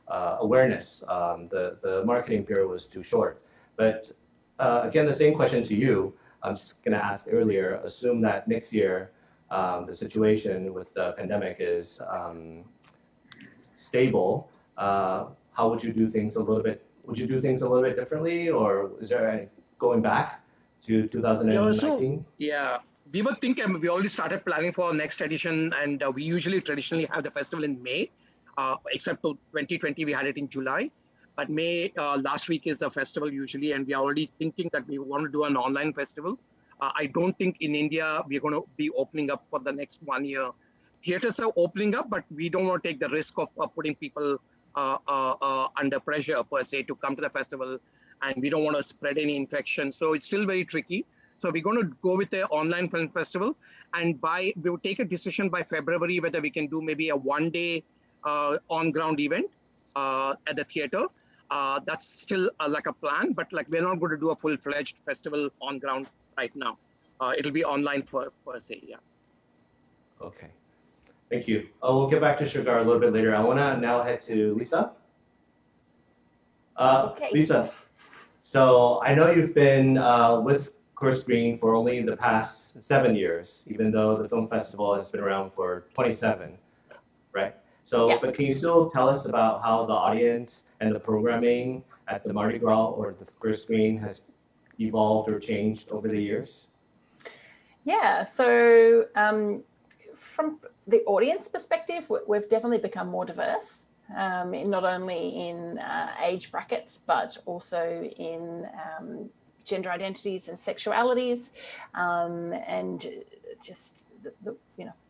awareness. The marketing period was too short. But again, the same question to you, I'm just gonna ask earlier, assume that next year the situation with the pandemic is stable, how would you do things a little bit, would you do things a little bit differently, or is there any going back to 2019? Yeah. We were thinking, we already started planning for our next edition, and we usually traditionally have the festival in May, except for 2020, we had it in July. But May, last week is the festival usually, and we are already thinking that we want to do an online festival. I don't think in India, we're going to be opening up for the next 1 year. Theaters are opening up, but we don't want to take the risk of putting people under pressure per se to come to the festival, and we don't want to spread any infection. So it's still very tricky. So we're going to go with the online film festival, and we will take a decision by February whether we can do maybe a 1-day on-ground event at the theater. That's still like a plan, but like we're not going to do a full-fledged festival on ground right now. It'll be online per se, yeah. Okay, thank you. We'll get back to Sugar a little bit later. I want to now head to Lisa. Okay. Lisa, so I know you've been with Chorus Green for only the past 7 years, even though the film festival has been around for 27, right? So, Yeah. But can you still tell us about how the audience and the programming at the Mardi Gras or the Chorus Green has evolved or changed over the years? Yeah, so from the audience perspective, we've definitely become more diverse, not only in age brackets, but also in gender identities and sexualities, and just the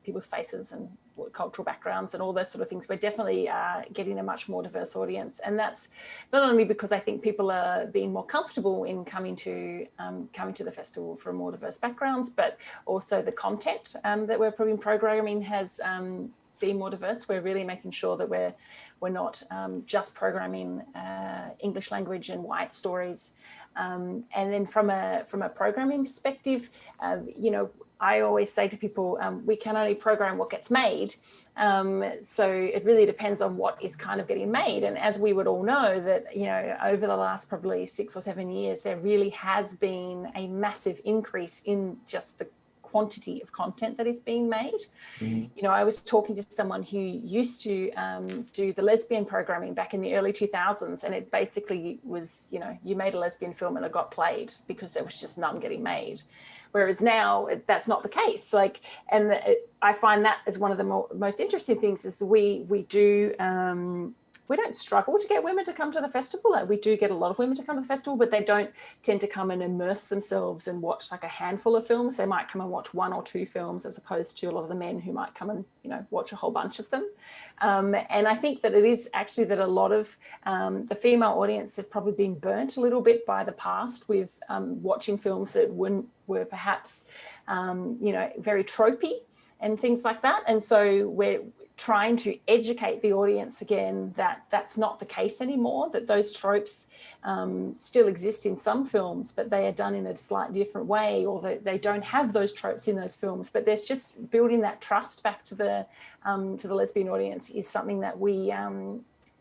people's faces and cultural backgrounds and all those sort of things. We're definitely getting a much more diverse audience, and that's not only because I think people are being more comfortable in coming to the festival from more diverse backgrounds, but also the content that we're putting programming has been more diverse. We're really making sure that we're not just programming English language and white stories, And then from a programming perspective, I always say to people, we can only program what gets made. So it really depends on what is kind of getting made. And as we would all know that, over the last probably 6 or 7 years, there really has been a massive increase in just the quantity of content that is being made. Mm-hmm. I was talking to someone who used to do the lesbian programming back in the early 2000s, and it basically was, you made a lesbian film and it got played because there was just none getting made. Whereas now that's not the case. I find that as one of the most interesting things is we don't struggle to get women to come to the festival. We do get a lot of women to come to the festival, but they don't tend to come and immerse themselves and watch like a handful of films. They might come and watch 1 or 2 films, as opposed to a lot of the men who might come and, watch a whole bunch of them. And I think that it is actually that a lot of the female audience have probably been burnt a little bit by the past with watching films that were perhaps, very tropey and things like that. And so we're trying to educate the audience again that that's not the case anymore, that those tropes still exist in some films, but they are done in a slightly different way, or they don't have those tropes in those films. But there's just building that trust back to the lesbian audience is something that we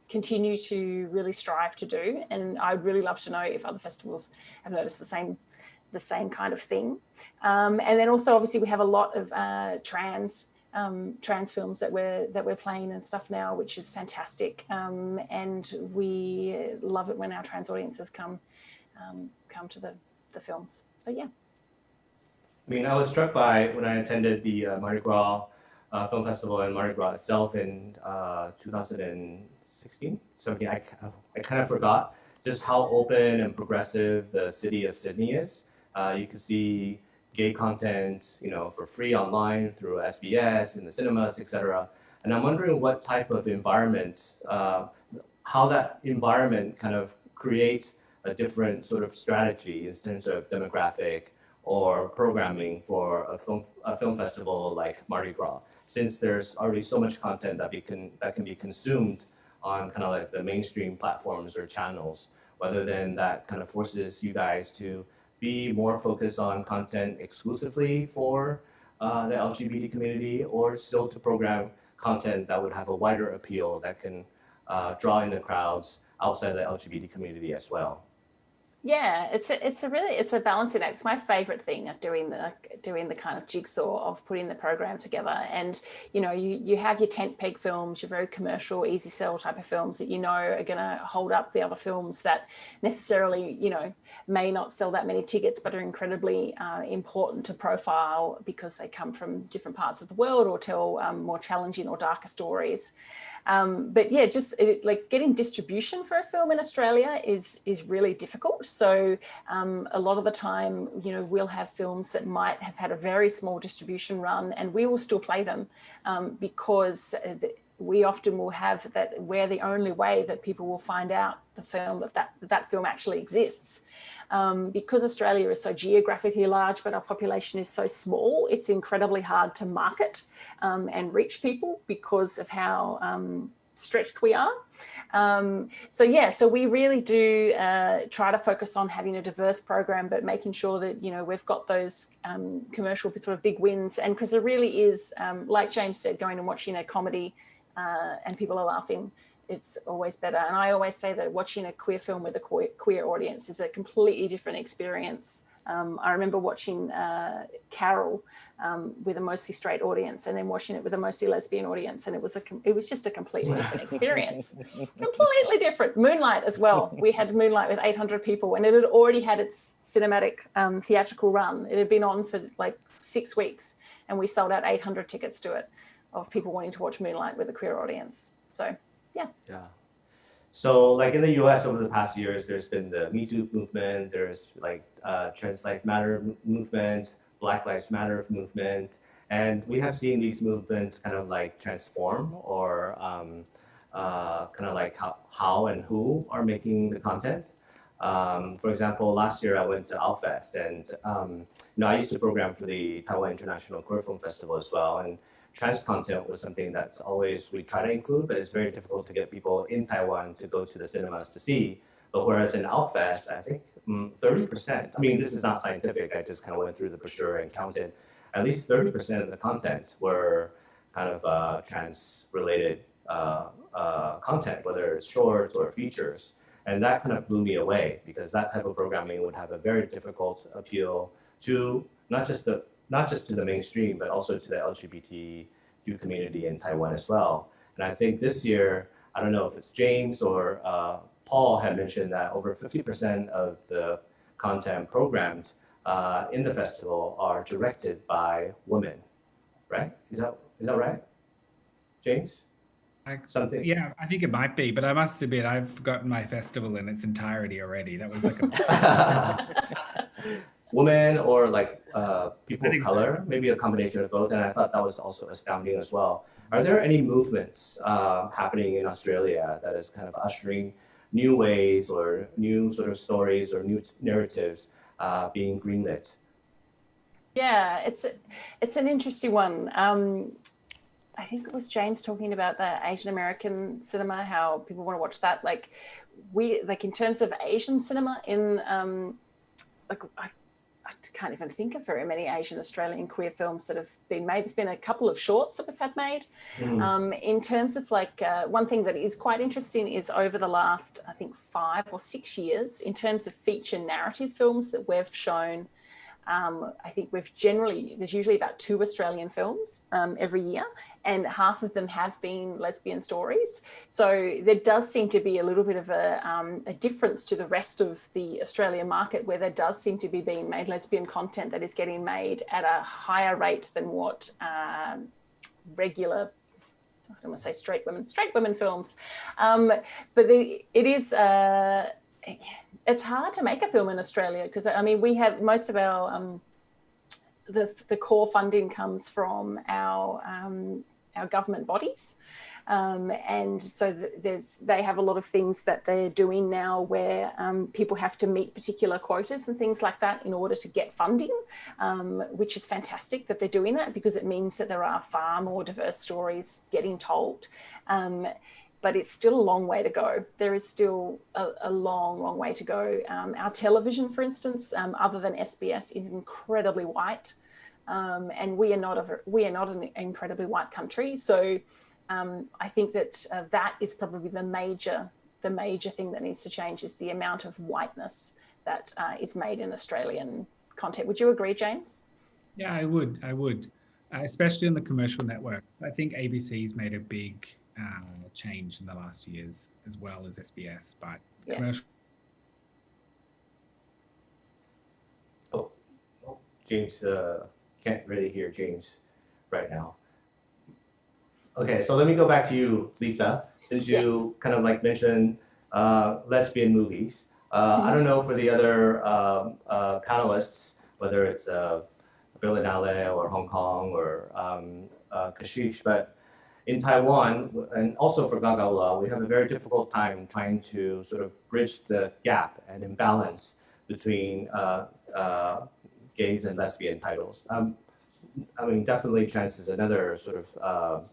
continue to really strive to do. And I'd really love to know if other festivals have noticed the same kind of thing. And then also, obviously, we have a lot of trans films that we're playing and stuff now, which is fantastic. And we love it when our trans audiences come to the films. So yeah. I mean, I was struck by when I attended the Mardi Gras Film Festival and Mardi Gras itself in 2016, 17. I kind of forgot just how open and progressive the city of Sydney is. You can see gay content, for free online through SBS in the cinemas, etc. And I'm wondering what type of environment, how that environment kind of creates a different sort of strategy in terms of demographic or programming for a film festival like Mardi Gras, since there's already so much content that can be consumed on kind of like the mainstream platforms or channels, rather than that kind of forces you guys to be more focused on content exclusively for the LGBT community, or still to program content that would have a wider appeal that can draw in the crowds outside the LGBT community as well. Yeah, it's a balancing act. It's my favorite thing of doing the kind of jigsaw of putting the program together. And you have your tent peg films, your very commercial, easy sell type of films that are going to hold up the other films that necessarily may not sell that many tickets, but are incredibly important to profile because they come from different parts of the world or tell more challenging or darker stories. But yeah, like getting distribution for a film in Australia is really difficult. So a lot of the time, we'll have films that might have had a very small distribution run, and we will still play them because we often will have that we're the only way that people will find out the film that film actually exists. Because Australia is so geographically large, but our population is so small, it's incredibly hard to market and reach people because of how stretched we are. So we really do try to focus on having a diverse program, but making sure that, we've got those commercial sort of big wins. And because it really is, like James said, going and watching a comedy and people are laughing, it's always better. And I always say that watching a queer film with a queer audience is a completely different experience. I remember watching Carol with a mostly straight audience, and then watching it with a mostly lesbian audience, and it was just a completely different experience. Completely different. Moonlight as well. We had Moonlight with 800 people, and it had already had its cinematic theatrical run. It had been on for like 6 weeks, and we sold out 800 tickets to it, of people wanting to watch Moonlight with a queer audience. So yeah. So like in the US over the past years, there's been the Me Too movement, there's like Trans Lives Matter movement, Black Lives Matter movement, and we have seen these movements kind of like transform or kind of like how and who are making the content. For example, last year I went to Outfest, and I used to program for the Taiwan International Queer Film Festival as well, and trans content was something that's always we try to include, but it's very difficult to get people in Taiwan to go to the cinemas to see. But whereas in Outfest, I think 30%, I mean, this is not scientific, I just kind of went through the brochure and counted, at least 30% of the content were kind of trans-related content, whether it's shorts or features. And that kind of blew me away because that type of programming would have a very difficult appeal to not just to the mainstream, but also to the LGBTQ community in Taiwan as well. And I think this year, I don't know if it's James or Paul had mentioned that over 50% of the content programmed in the festival are directed by women, right? Is that right, James? Something. Yeah, I think it might be, but I must admit I've forgotten my festival in its entirety already. That was like a women or like people of color, maybe a combination of both. And I thought that was also astounding as well. Are there any movements happening in Australia that is kind of ushering new ways or new sort of stories or new narratives being greenlit? Yeah, it's an interesting one. I think it was James talking about the Asian American cinema, how people want to watch that. Like in terms of Asian cinema in I can't even think of very many Asian Australian queer films that have been made. There's been a couple of shorts that we've had made. In terms of one thing that is quite interesting is over the last, I think 5 or 6 years, in terms of feature narrative films that we've shown, I think there's usually about 2 Australian films every year, and half of them have been lesbian stories. So there does seem to be a little bit of a difference to the rest of the Australian market, where there does seem to be being made lesbian content that is getting made at a higher rate than what regular, I don't want to say straight women films. But it is... it's hard to make a film in Australia because, I mean, we have most of our the core funding comes from our government bodies, and so they have a lot of things that they're doing now where people have to meet particular quotas and things like that in order to get funding, which is fantastic that they're doing that because it means that there are far more diverse stories getting told. But it's still a long way to go. There is still a long way to go. Our television, for instance, other than SBS, is incredibly white, and we are not an incredibly white country. So I think that that is probably the major thing that needs to change is the amount of whiteness that is made in Australian content. Would you agree, James? Yeah, I would, especially on the commercial network. I think ABC's made a big change in the last years as well as SBS, but yeah. Commercial. Oh, James, can't really hear James right now. Okay, so let me go back to you, Lisa, since you kind of like mentioned lesbian movies. I don't know for the other panelists, whether it's Berlinale or Hong Kong or Kashish, but in Taiwan, and also for Gagaula, we have a very difficult time trying to sort of bridge the gap and imbalance between gays and lesbian titles. I mean, definitely trans is another sort of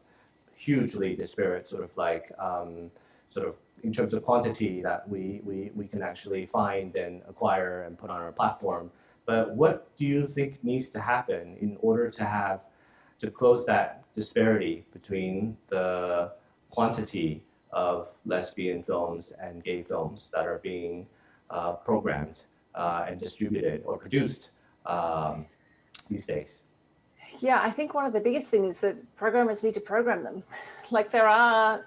hugely disparate sort of like, sort of in terms of quantity that we can actually find and acquire and put on our platform. But what do you think needs to happen in order to close that disparity between the quantity of lesbian films and gay films that are being programmed and distributed or produced these days? Yeah, I think one of the biggest things is that programmers need to program them. Like there are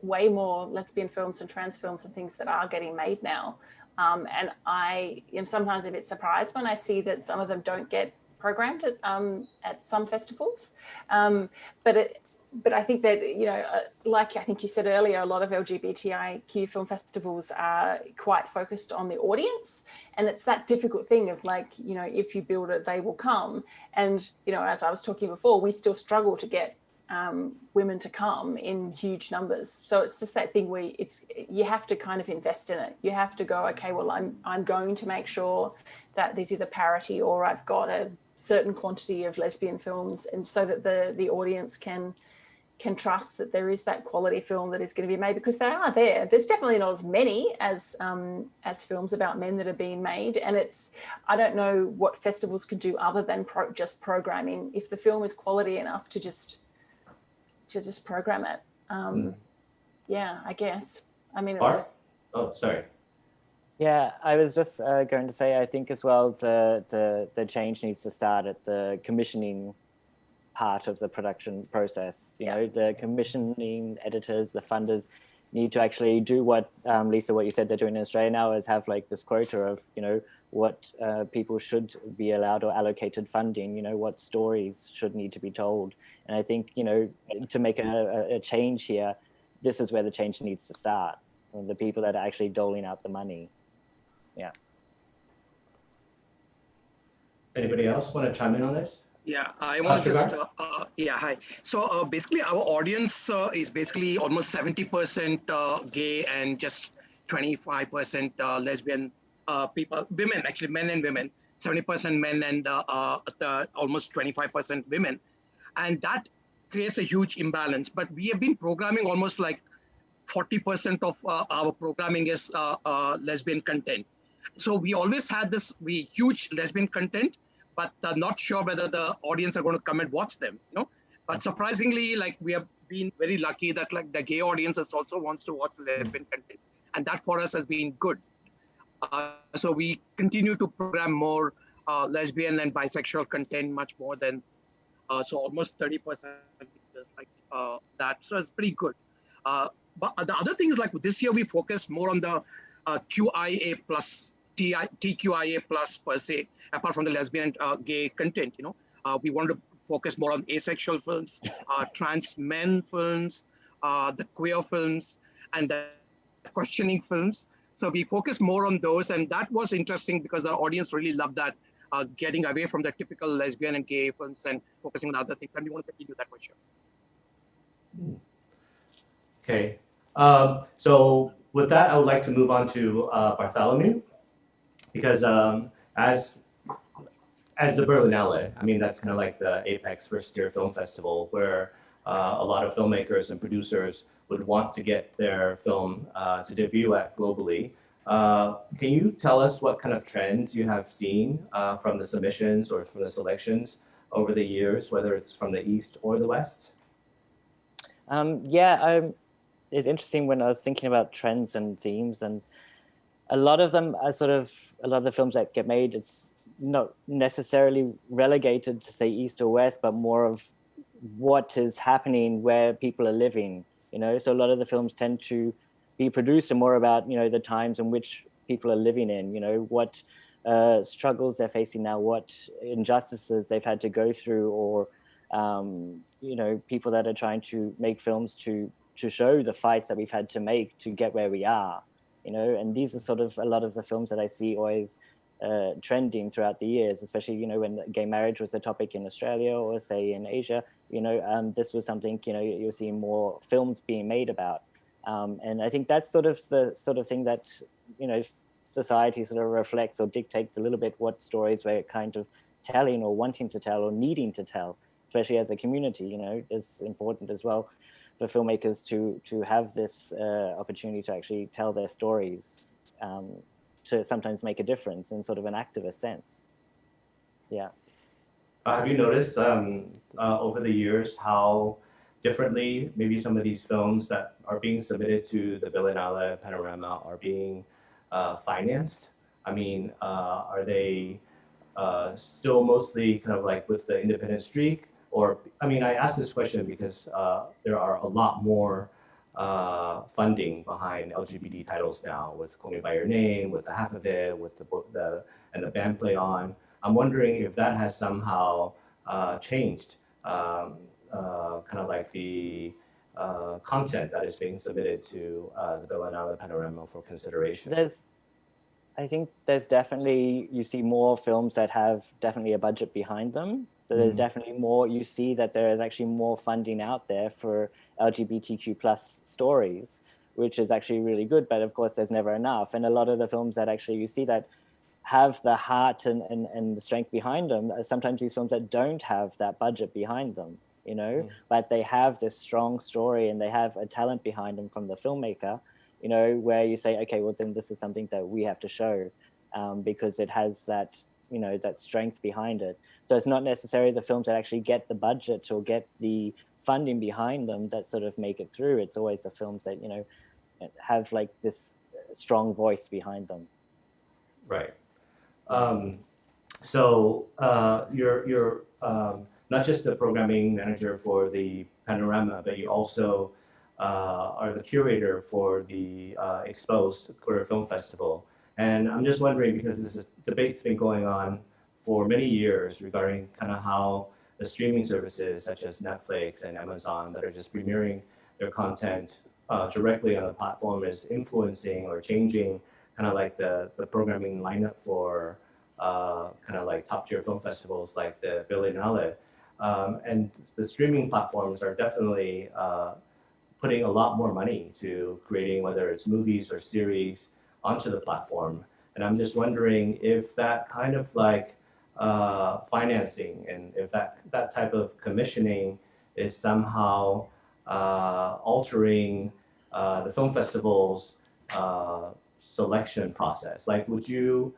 way more lesbian films and trans films and things that are getting made now. And I am sometimes a bit surprised when I see that some of them don't get programmed at some festivals. But I think that, you know, like I think you said earlier, a lot of LGBTIQ film festivals are quite focused on the audience. And it's that difficult thing of like, you know, if you build it, they will come. And, you know, as I was talking before, we still struggle to get women to come in huge numbers. So it's just that thing where you have to kind of invest in it. You have to go, okay, well, I'm going to make sure that there's either parity or I've got a certain quantity of lesbian films, and so that the audience can can trust that there is that quality film that is going to be made, because they are there. There's definitely not as many as films about men that are being made, and I don't know what festivals could do other than just programming. If the film is quality enough to just program it, yeah, I guess. I mean, Bart? Oh, sorry. Yeah, I was just going to say, I think as well, the change needs to start at the commissioning part of the production process. You know, the commissioning editors, the funders need to actually do what, Lisa, what you said they're doing in Australia now, is have like this quota of, you know, what people should be allowed or allocated funding, you know, what stories should need to be told. And I think, you know, to make a change here, this is where the change needs to start. The people that are actually doling out the money. Yeah. Anybody else want to chime in on this? Yeah, I want to just, Sridhar? yeah, hi. So basically our audience is basically almost 70% gay and just 25% lesbian people, women, actually men and women, 70% men and almost 25% women. And that creates a huge imbalance. But we have been programming almost like 40% of our programming is lesbian content. So we always had this huge lesbian content, but not sure whether the audience are going to come and watch them, you know. But surprisingly, like we have been very lucky that like the gay audiences also wants to watch lesbian content, and that for us has been good. So we continue to program more lesbian and bisexual content, much more than so almost 30% like that. So it's pretty good. But the other thing is like this year we focused more on the QIA plus, TQIA plus per se, apart from the lesbian and gay content, you know. We wanted to focus more on asexual films, trans men films, the queer films, and the questioning films. So we focused more on those, and that was interesting because the audience really loved that, getting away from the typical lesbian and gay films and focusing on other things. And we want to continue that for sure. Okay. So with that, I would like to move on to Bartholomew, because as the Berlinale, I mean, that's kind of like the apex first-year film festival where a lot of filmmakers and producers would want to get their film to debut at globally. Can you tell us what kind of trends you have seen from the submissions or from the selections over the years, whether it's from the East or the West? It's interesting when I was thinking about trends and themes, and a lot of them are a lot of the films that get made, it's not necessarily relegated to say East or West, but more of what is happening where people are living, you know. So a lot of the films tend to be produced and more about, you know, the times in which people are living in, you know, what struggles they're facing now, what injustices they've had to go through, or you know, people that are trying to make films to show the fights that we've had to make to get where we are, you know. And these are sort of a lot of the films that I see always trending throughout the years, especially, you know, when gay marriage was a topic in Australia or say in Asia, you know, this was something, you know, you're seeing more films being made about. And I think that's sort of the sort of thing that, you know, society sort of reflects or dictates a little bit what stories we're kind of telling or wanting to tell or needing to tell, especially as a community. You know, it's important as well for filmmakers to have this opportunity to actually tell their stories, to sometimes make a difference in sort of an activist sense. Yeah. Have you noticed over the years how differently maybe some of these films that are being submitted to the Berlinale Panorama are being financed? I mean, are they still mostly kind of like with the independent streak? Or, I mean, I ask this question because there are a lot more funding behind LGBT titles now, with Call Me By Your Name, with The Half of It, with the Band Play On. I'm wondering if that has somehow changed kind of like the content that is being submitted to the Berlinale Panorama for consideration. I think there's definitely, you see more films that have definitely a budget behind them. So there's definitely more, you see that there is actually more funding out there for LGBTQ plus stories, which is actually really good. But of course, there's never enough. And a lot of the films that actually you see that have the heart and the strength behind them, sometimes these films that don't have that budget behind them. you know, but they have this strong story and they have a talent behind them from the filmmaker, you know, where you say, okay, well, then this is something that we have to show because it has that, you know, that strength behind it. So it's not necessarily the films that actually get the budget or get the funding behind them that sort of make it through. It's always the films that, you know, have like this strong voice behind them. Right. So you're not just the programming manager for the Panorama, but you also are the curator for the Exposed Korea Film Festival. And I'm just wondering, because this debate's been going on for many years regarding kind of how the streaming services such as Netflix and Amazon that are just premiering their content directly on the platform is influencing or changing kind of like the programming lineup for kind of like top tier film festivals like the Berlinale. And the streaming platforms are definitely putting a lot more money to creating, whether it's movies or series, onto the platform. And I'm just wondering if that kind of like financing and if that type of commissioning is somehow altering the film festival's selection process. Like, would you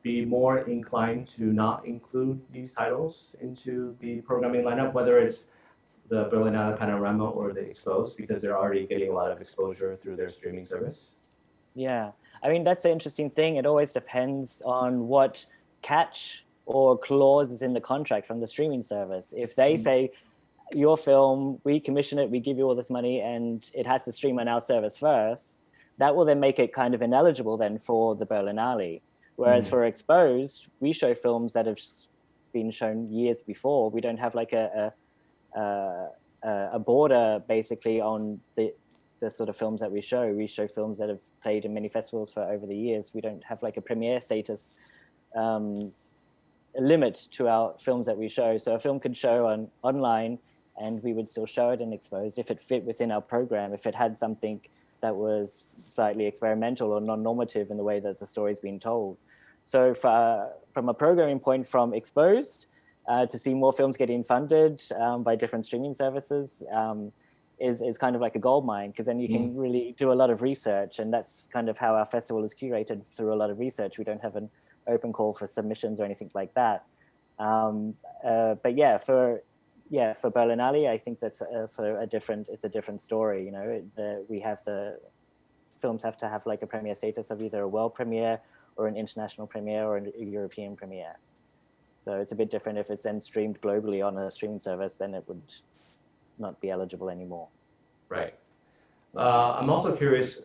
be more inclined to not include these titles into the programming lineup, whether it's the Berlinale Panorama or the Exposed, because they're already getting a lot of exposure through their streaming service? Yeah, I mean, that's the interesting thing. It always depends on what catch or clause is in the contract from the streaming service. If they say, your film, we commission it, we give you all this money, and it has to stream on our service first, that will then make it kind of ineligible then for the Berlinale. Whereas for Exposed, we show films that have been shown years before. We don't have like a border basically on the sort of films that we show. We show films that have played in many festivals for over the years. We don't have like a premiere status limit to our films that we show. So a film could show online and we would still show it in Exposed if it fit within our program, if it had something that was slightly experimental or non-normative in the way that the story's been told. So from a programming point, from Exposed, to see more films getting funded by different streaming services is kind of like a gold mine, because then you can really do a lot of research, and that's kind of how our festival is curated, through a lot of research. We don't have an open call for submissions or anything like that. But yeah, for Berlinale, I think that's sort of it's a different story. You know, we have the films have to have like a premiere status of either a world premiere or an international premiere or a European premiere. So it's a bit different. If it's then streamed globally on a streaming service, then it would not be eligible anymore. Right. I'm also curious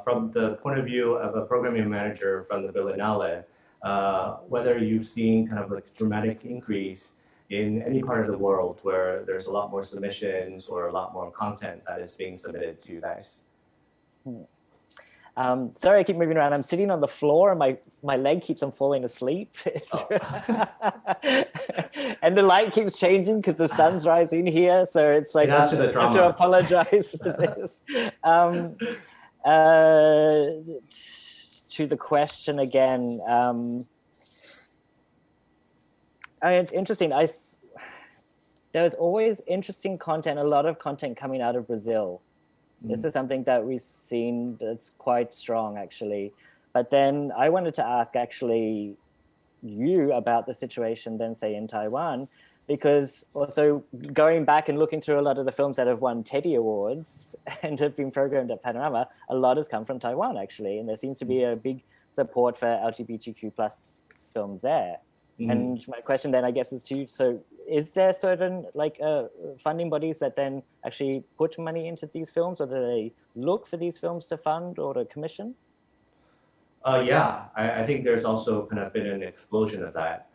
from the point of view of a programming manager from the Berlinale, whether you've seen kind of like a dramatic increase in any part of the world where there's a lot more submissions or a lot more content that is being submitted to you guys. Sorry, I keep moving around. I'm sitting on the floor and my leg keeps on falling asleep. And the light keeps changing because the sun's rising here. So it's like, I have to apologize for this. To the question again, it's interesting. There's always interesting content, a lot of content coming out of Brazil. This is something that we've seen that's quite strong, actually. But then I wanted to ask actually you about the situation then, say, in Taiwan, because also going back and looking through a lot of the films that have won Teddy Awards and have been programmed at Panorama, a lot has come from Taiwan, actually. And there seems to be a big support for LGBTQ plus films there. And my question then, I guess, is to you, so is there certain like funding bodies that then actually put money into these films, or do they look for these films to fund or to commission? Yeah, I think there's also kind of been an explosion of that.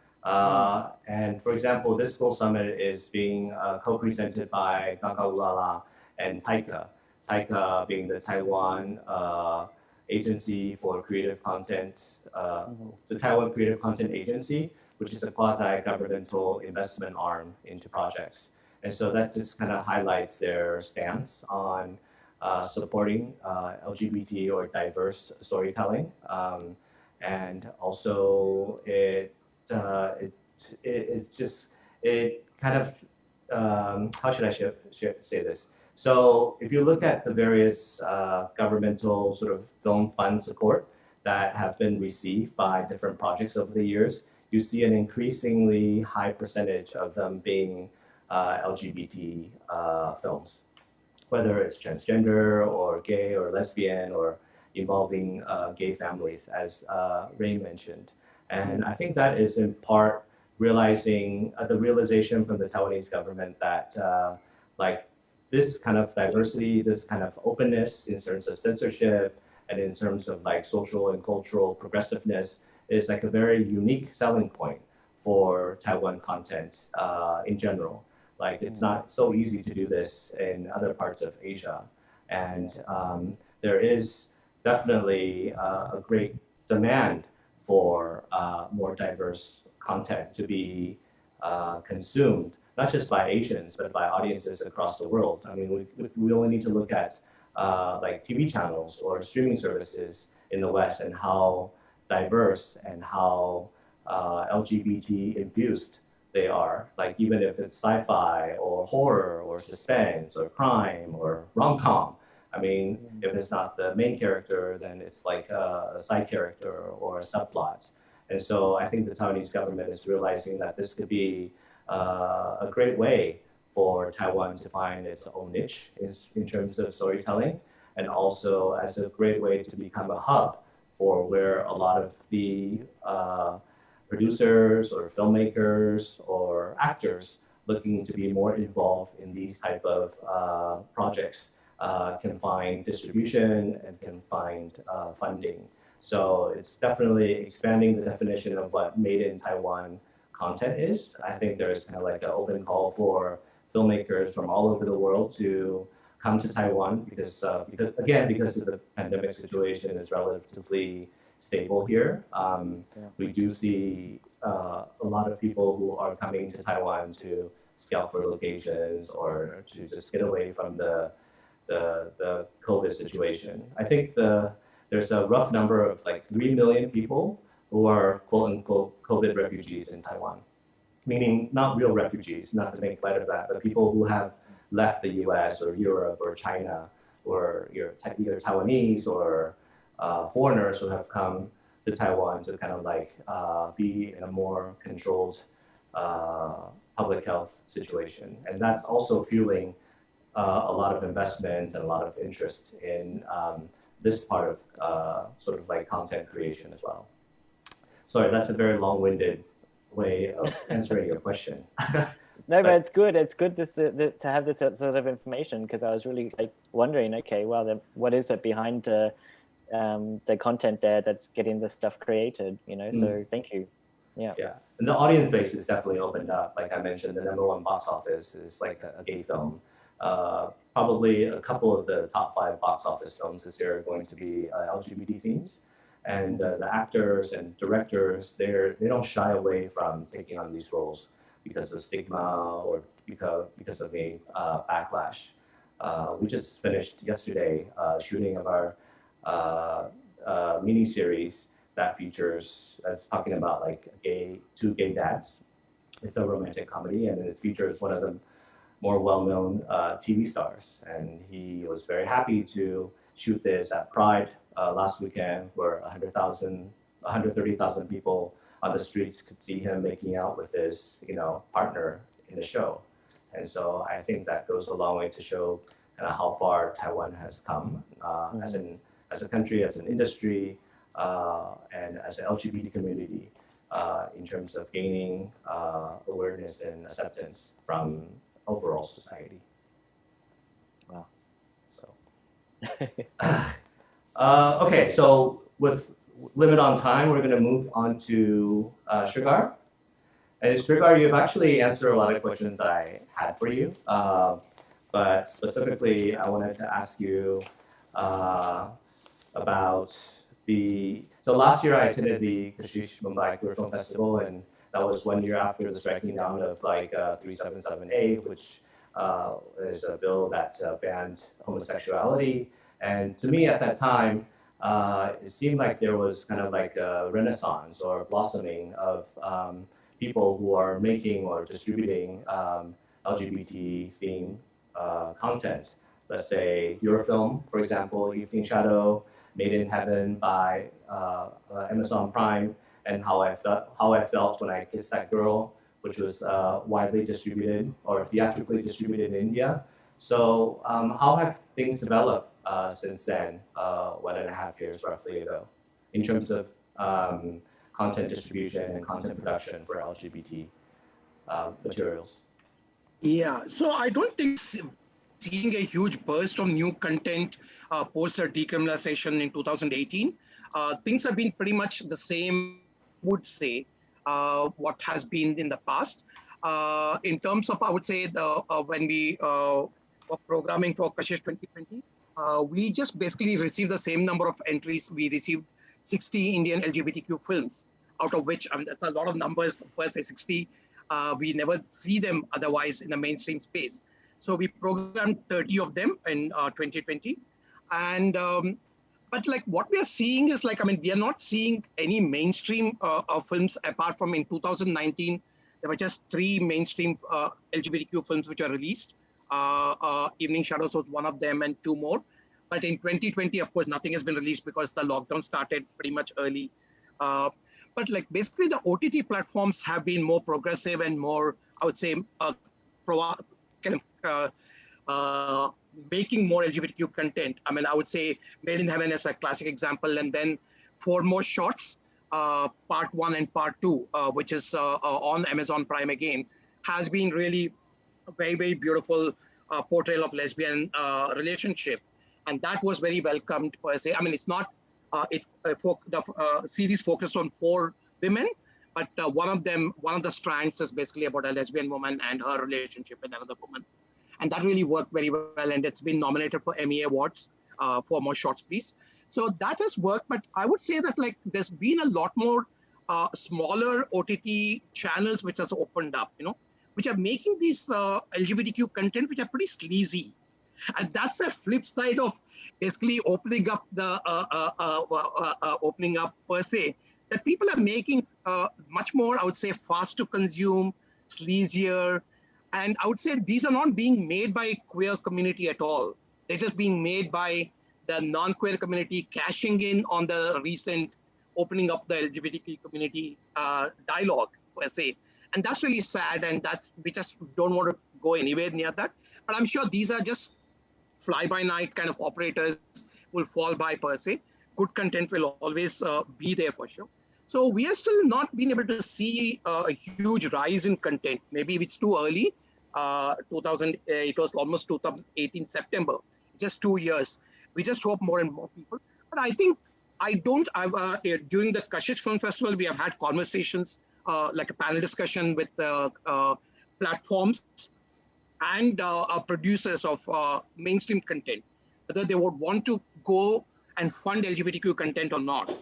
And for example, this Gold Summit is being co-presented by Kakaulala and Taika. Taika being the Taiwan Agency for Creative Content, the Taiwan Creative Content Agency, which is a quasi-governmental investment arm into projects. And so that just kind of highlights their stance on supporting LGBT or diverse storytelling. And also it kind of how should I say this? So if you look at the various governmental sort of film fund support that have been received by different projects over the years, you see an increasingly high percentage of them being LGBT films, whether it's transgender or gay or lesbian or involving gay families, as Ray mentioned. And I think that is in part realizing the realization from the Taiwanese government that like this kind of diversity, this kind of openness in terms of censorship and in terms of like social and cultural progressiveness is like a very unique selling point for Taiwan content in general. Like it's not so easy to do this in other parts of Asia. And there is definitely a great demand for more diverse content to be consumed, not just by Asians, but by audiences across the world. I mean, we only need to look at like TV channels or streaming services in the West and how diverse and how LGBT infused they are. Like even if it's sci-fi or horror or suspense or crime or rom-com, I mean, if it's not the main character, then it's like a side character or a subplot. And so I think the Taiwanese government is realizing that this could be a great way for Taiwan to find its own niche in terms of storytelling, and also as a great way to become a hub for where a lot of the producers or filmmakers or actors looking to be more involved in these type of projects can find distribution and can find funding. So it's definitely expanding the definition of what made in Taiwan content is. I think there's kind of like an open call for filmmakers from all over the world to come to Taiwan because of the pandemic situation is relatively stable here. We do see a lot of people who are coming to Taiwan to scout for locations or to just get away from the COVID situation. I think there's a rough number of like 3 million people who are quote unquote COVID refugees in Taiwan, meaning not real refugees, not to make light of that, but people who have left the US or Europe or China, or either Taiwanese or foreigners who have come to Taiwan to kind of like be in a more controlled public health situation. And that's also fueling a lot of investment and a lot of interest in this part of sort of like content creation as well. Sorry, that's a very long-winded way of answering your question. No, but it's good. It's good to have this sort of information, because I was really like wondering, okay, well, then what is it behind the content there that's getting this stuff created, you know? So thank you. Yeah. Yeah, and the audience base is definitely opened up. Like I mentioned, the #1 box office is like a gay film. Probably a couple of the top 5 box office films this year are going to be LGBT themes. And the actors and directors, they don't shy away from taking on these roles because of stigma or because of a backlash. We just finished yesterday shooting of our mini series that features, that's talking about like two gay dads. It's a romantic comedy, and it features one of the more well-known TV stars. And he was very happy to shoot this at Pride last weekend, where 130,000 people on the streets could see him making out with his, partner in the show. And so I think that goes a long way to show kind of how far Taiwan has come as a country, as an industry, and as an LGBT community in terms of gaining awareness and acceptance from overall society. Wow. So, okay, so with limit on time, we're going to move on to Sugar. And Sugar, you've actually answered a lot of questions I had for you, but specifically, I wanted to ask you about so last year I attended the Kashish Mumbai Queer Film Festival, and that was 1 year after the striking down of like 377A, which is a bill that banned homosexuality. And to me at that time, it seemed like there was kind of like a renaissance or blossoming of people who are making or distributing LGBT themed content. Let's say your film, for example, Evening Shadow, Made in Heaven by Amazon Prime, and how I felt when I kissed that girl, which was widely distributed or theatrically distributed in India. So how have things developed since then, 1.5 years roughly ago, in terms of content distribution and content production for LGBT materials? Yeah, so I don't think seeing a huge burst of new content post the decriminalization in 2018. Things have been pretty much the same, would say, what has been in the past. In terms of, I would say, when we were programming for Kashish 2020, we just basically received the same number of entries. We received 60 Indian LGBTQ films, out of which, that's a lot of numbers, per se 60. We never see them otherwise in the mainstream space. So we programmed 30 of them in 2020. And, but like what we are seeing is like, I mean, we are not seeing any mainstream films apart from in 2019. There were just 3 mainstream LGBTQ films which are released. Evening Shadows was one of them and 2 more. But in 2020, of course, nothing has been released because the lockdown started pretty much early. But like basically the OTT platforms have been more progressive and more, I would say, kind of making more LGBTQ content. I mean, I would say Made in Heaven is a classic example. And then 4 more shorts, part 1 and part 2, which is on Amazon Prime again, has been really a very, very beautiful portrayal of lesbian relationship. And that was very welcomed per se. I mean, it's not, the series focused on 4 women, but one of the strands is basically about a lesbian woman and her relationship with another woman. And that really worked very well. And it's been nominated for Emmy Awards for More Shorts, Please. So that has worked. But I would say that like there's been a lot more smaller OTT channels which has opened up, which are making these LGBTQ content, which are pretty sleazy. And that's the flip side of basically opening up the opening up per se, that people are making much more, I would say, fast to consume, sleazier. And I would say these are not being made by queer community at all. They're just being made by the non-queer community cashing in on the recent opening up the LGBTQ community dialogue per se. And that's really sad. And we just don't want to go anywhere near that. But I'm sure these are just fly-by-night kind of operators will fall by per se. Good content will always be there for sure. So we are still not being able to see a huge rise in content. Maybe it's too early. It was almost 2018 September, just 2 years. We just hope more and more people. But I think during the Kashish Film Festival, we have had conversations, like a panel discussion with platforms and producers of mainstream content, whether they would want to go and fund LGBTQ content or not.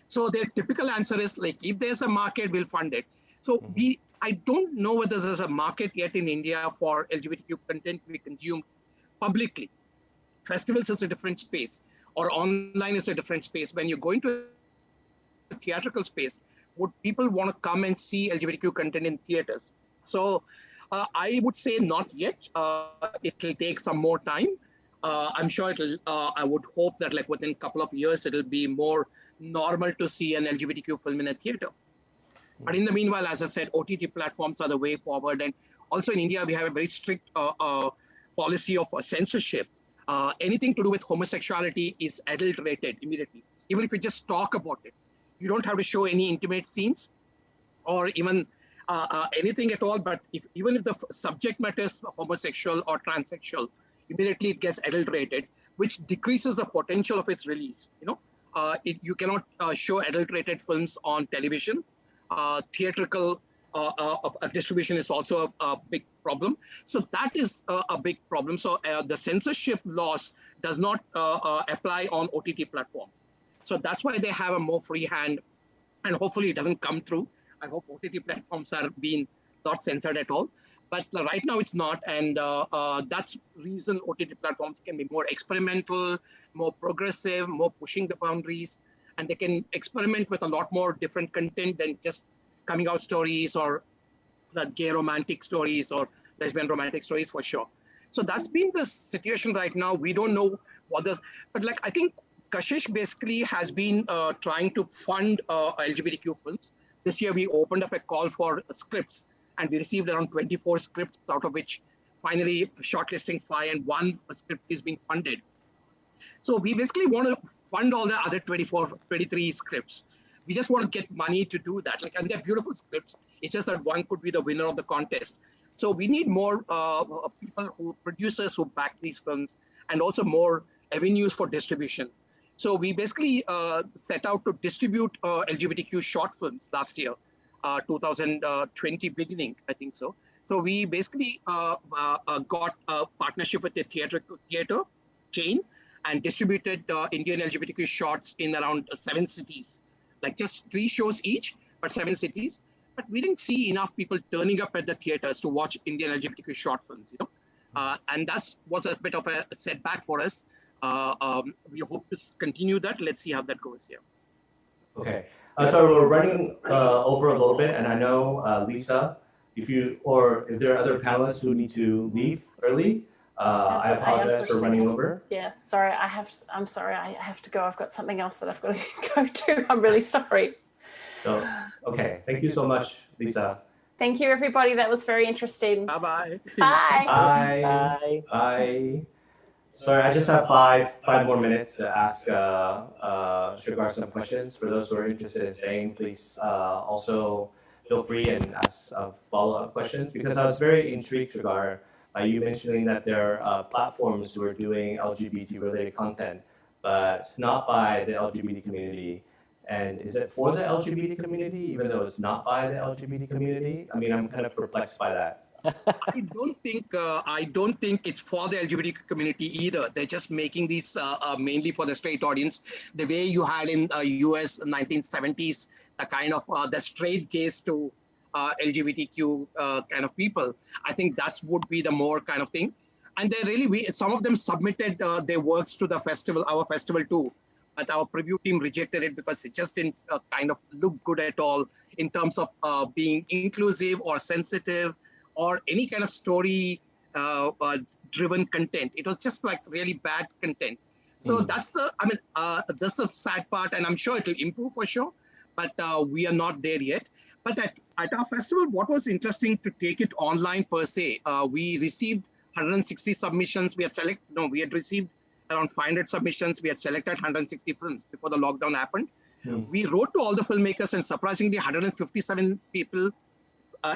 So their typical answer is like, if there's a market, we'll fund it. So I don't know whether there's a market yet in India for LGBTQ content to be consumed publicly. Festivals is a different space, or online is a different space. When you go into a theatrical space, would people want to come and see LGBTQ content in theaters? So I would say not yet. It will take some more time. I'm sure it'll, I would hope that like within a couple of years, it'll be more normal to see an LGBTQ film in a theater. But in the meanwhile, as I said, OTT platforms are the way forward. And also in India, we have a very strict policy of censorship. Anything to do with homosexuality is adulterated immediately. Even if you just talk about it, you don't have to show any intimate scenes or even anything at all. But even if the subject matter is homosexual or transsexual, immediately it gets adulterated, which decreases the potential of its release. You cannot show adulterated films on television. Theatrical distribution is also a big problem. So that is a big problem. So the censorship laws does not apply on OTT platforms. So that's why they have a more free hand, and hopefully it doesn't come through. I hope OTT platforms are being not censored at all. But right now it's not, and that's reason OTT platforms can be more experimental, more progressive, more pushing the boundaries, and they can experiment with a lot more different content than just coming out stories or the gay romantic stories or lesbian romantic stories for sure. So that's been the situation right now. We don't know what this, but like I think Kashish basically has been trying to fund LGBTQ films. This year we opened up a call for scripts, and we received around 24 scripts, out of which finally shortlisting 5 and 1 script is being funded. So we basically want to fund all the other 23 scripts. We just want to get money to do that. Like, and they're beautiful scripts. It's just that one could be the winner of the contest. So we need more producers who back these films, and also more avenues for distribution. So we basically set out to distribute LGBTQ short films last year, 2020 beginning, I think so. So we basically got a partnership with the theater chain and distributed Indian LGBTQ shorts in around 7 cities, like just 3 shows each, but 7 cities. But we didn't see enough people turning up at the theaters to watch Indian LGBTQ short films, you know, and that was a bit of a setback for us. We hope to continue that. Let's see how that goes here. Okay, so we're running over a little bit, and I know Lisa, if there are other panelists who need to leave early, I apologize for running over. Yeah, sorry, I'm sorry, I have to go. I've got something else that I've got to go to. I'm really sorry. So, okay, thank you so much, Lisa. Thank you, everybody. That was very interesting. Bye-bye. Bye. Bye. Bye. Bye. Sorry, I just have five more minutes to ask Sridhar some questions. For those who are interested in staying, please also feel free and ask follow-up questions, because I was very intrigued, Sridhar, by you mentioning that there are platforms who are doing LGBT-related content, but not by the LGBT community. And is it for the LGBT community, even though it's not by the LGBT community? I mean, I'm kind of perplexed by that. I don't think it's for the LGBT community either. They're just making these mainly for the straight audience. The way you had in US 1970s, the kind of the straight gaze to LGBTQ kind of people. I think that would be the more kind of thing. And they really, some of them submitted their works to the festival, our festival too. But our preview team rejected it because it just didn't kind of look good at all in terms of being inclusive or sensitive, or any kind of story driven content. It was just like really bad content. So that's that's the sad part, and I'm sure it'll improve for sure, but we are not there yet. But at our festival, what was interesting to take it online per se, we received 160 submissions. We had received around 500 submissions. We had selected 160 films before the lockdown happened. We wrote to all the filmmakers, and surprisingly 157 people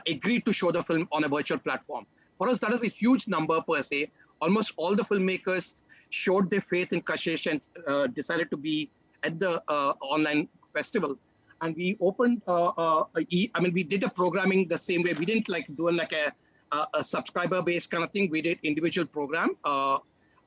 agreed to show the film on a virtual platform. For us, that is a huge number per se. Almost all the filmmakers showed their faith in Kashish and decided to be at the online festival. And we opened, we did the programming the same way. We didn't like do a subscriber-based kind of thing. We did individual program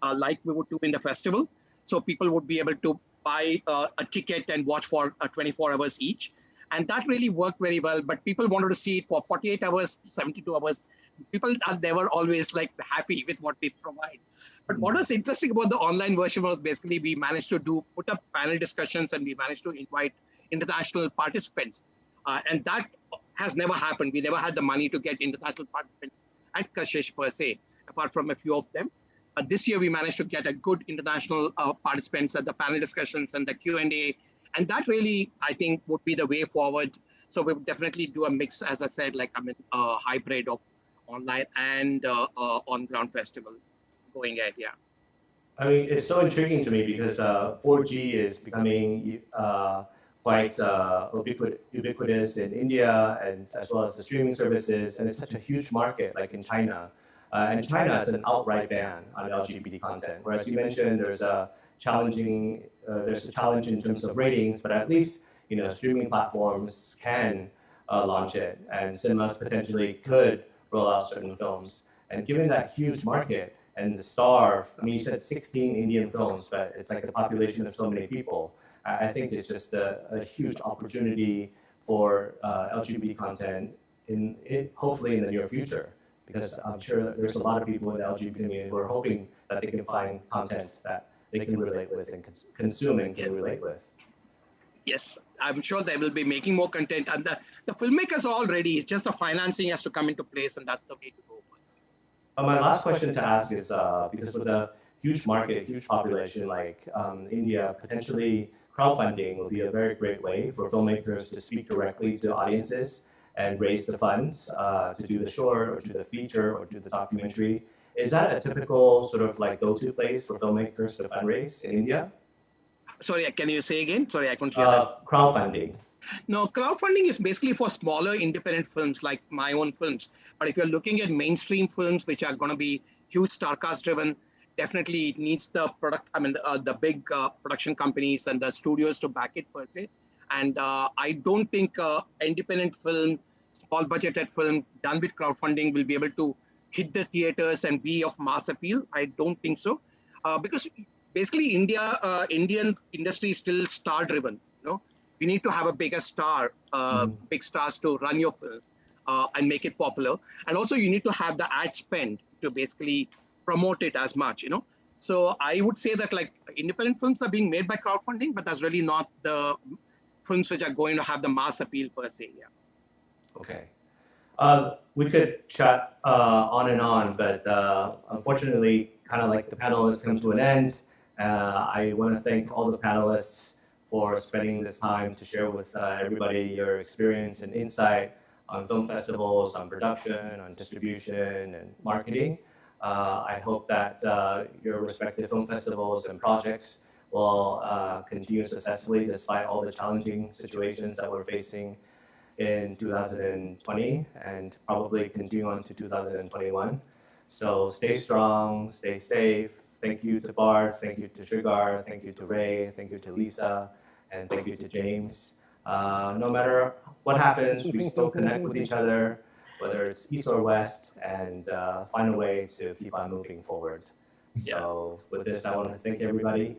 like we would do in the festival. So people would be able to buy a ticket and watch for 24 hours each. And that really worked very well, but people wanted to see it for 48 hours, 72 hours. People are never always like happy with what we provide. But what was interesting about the online version was basically we managed to put up panel discussions, and we managed to invite international participants. And that has never happened. We never had the money to get international participants at Kashish per se, apart from a few of them. This year we managed to get a good international participants at the panel discussions and the Q&A. And that really, I think, would be the way forward. So we would definitely do a mix, as I said, like a hybrid of online and on-ground festival going ahead, yeah. I mean, it's so intriguing to me because 4G is becoming quite ubiquitous in India, and as well as the streaming services, and it's such a huge market, like in China. And China is an outright ban on LGBT content, whereas you mentioned there's a challenge in terms of ratings, but at least streaming platforms can launch it, and cinemas potentially could roll out certain films. And given that huge market and the star, I mean, you said 16 Indian films, but it's like the population of so many people. I think it's just a huge opportunity for LGBT content hopefully in the near future, because I'm sure there's a lot of people in the LGBT community who are hoping that they can find content that they can relate with and consuming can relate with. Yes, I'm sure they will be making more content, and the filmmakers are all ready. It's just the financing has to come into place, and that's the way to go. My last question to ask is because with a huge market, huge population like India, potentially crowdfunding will be a very great way for filmmakers to speak directly to audiences and raise the funds to do the short or do the feature or do the documentary. Is that a typical sort of like go-to place for filmmakers to fundraise in India? Sorry, can you say again? Sorry, I couldn't hear that. Crowdfunding. No, crowdfunding is basically for smaller independent films like my own films. But if you're looking at mainstream films, which are going to be huge star cast driven, definitely it needs the product. I mean, the big production companies and the studios to back it per se. And I don't think independent film, small budgeted film done with crowdfunding will be able to hit the theaters and be of mass appeal. I don't think so, because basically Indian industry is still star driven. You know, you need to have a bigger star, big stars to run your film and make it popular, and also you need to have the ad spend to basically promote it as much. You know, so I would say that like independent films are being made by crowdfunding, but that's really not the films which are going to have the mass appeal per se. Yeah. Okay. We could chat on and on, but unfortunately, kind of like the panel has come to an end. I want to thank all the panelists for spending this time to share with everybody your experience and insight on film festivals, on production, on distribution, and marketing. I hope that your respective film festivals and projects will continue successfully despite all the challenging situations that we're facing in 2020 and probably continue on to 2021. So stay strong, stay safe. Thank you to Bart, thank you to Srigar, thank you to Ray, thank you to Lisa, and thank you to James. No matter what happens, we still connect with each other, whether it's East or West, and find a way to keep on moving forward. Yeah. So with this, I want to thank everybody.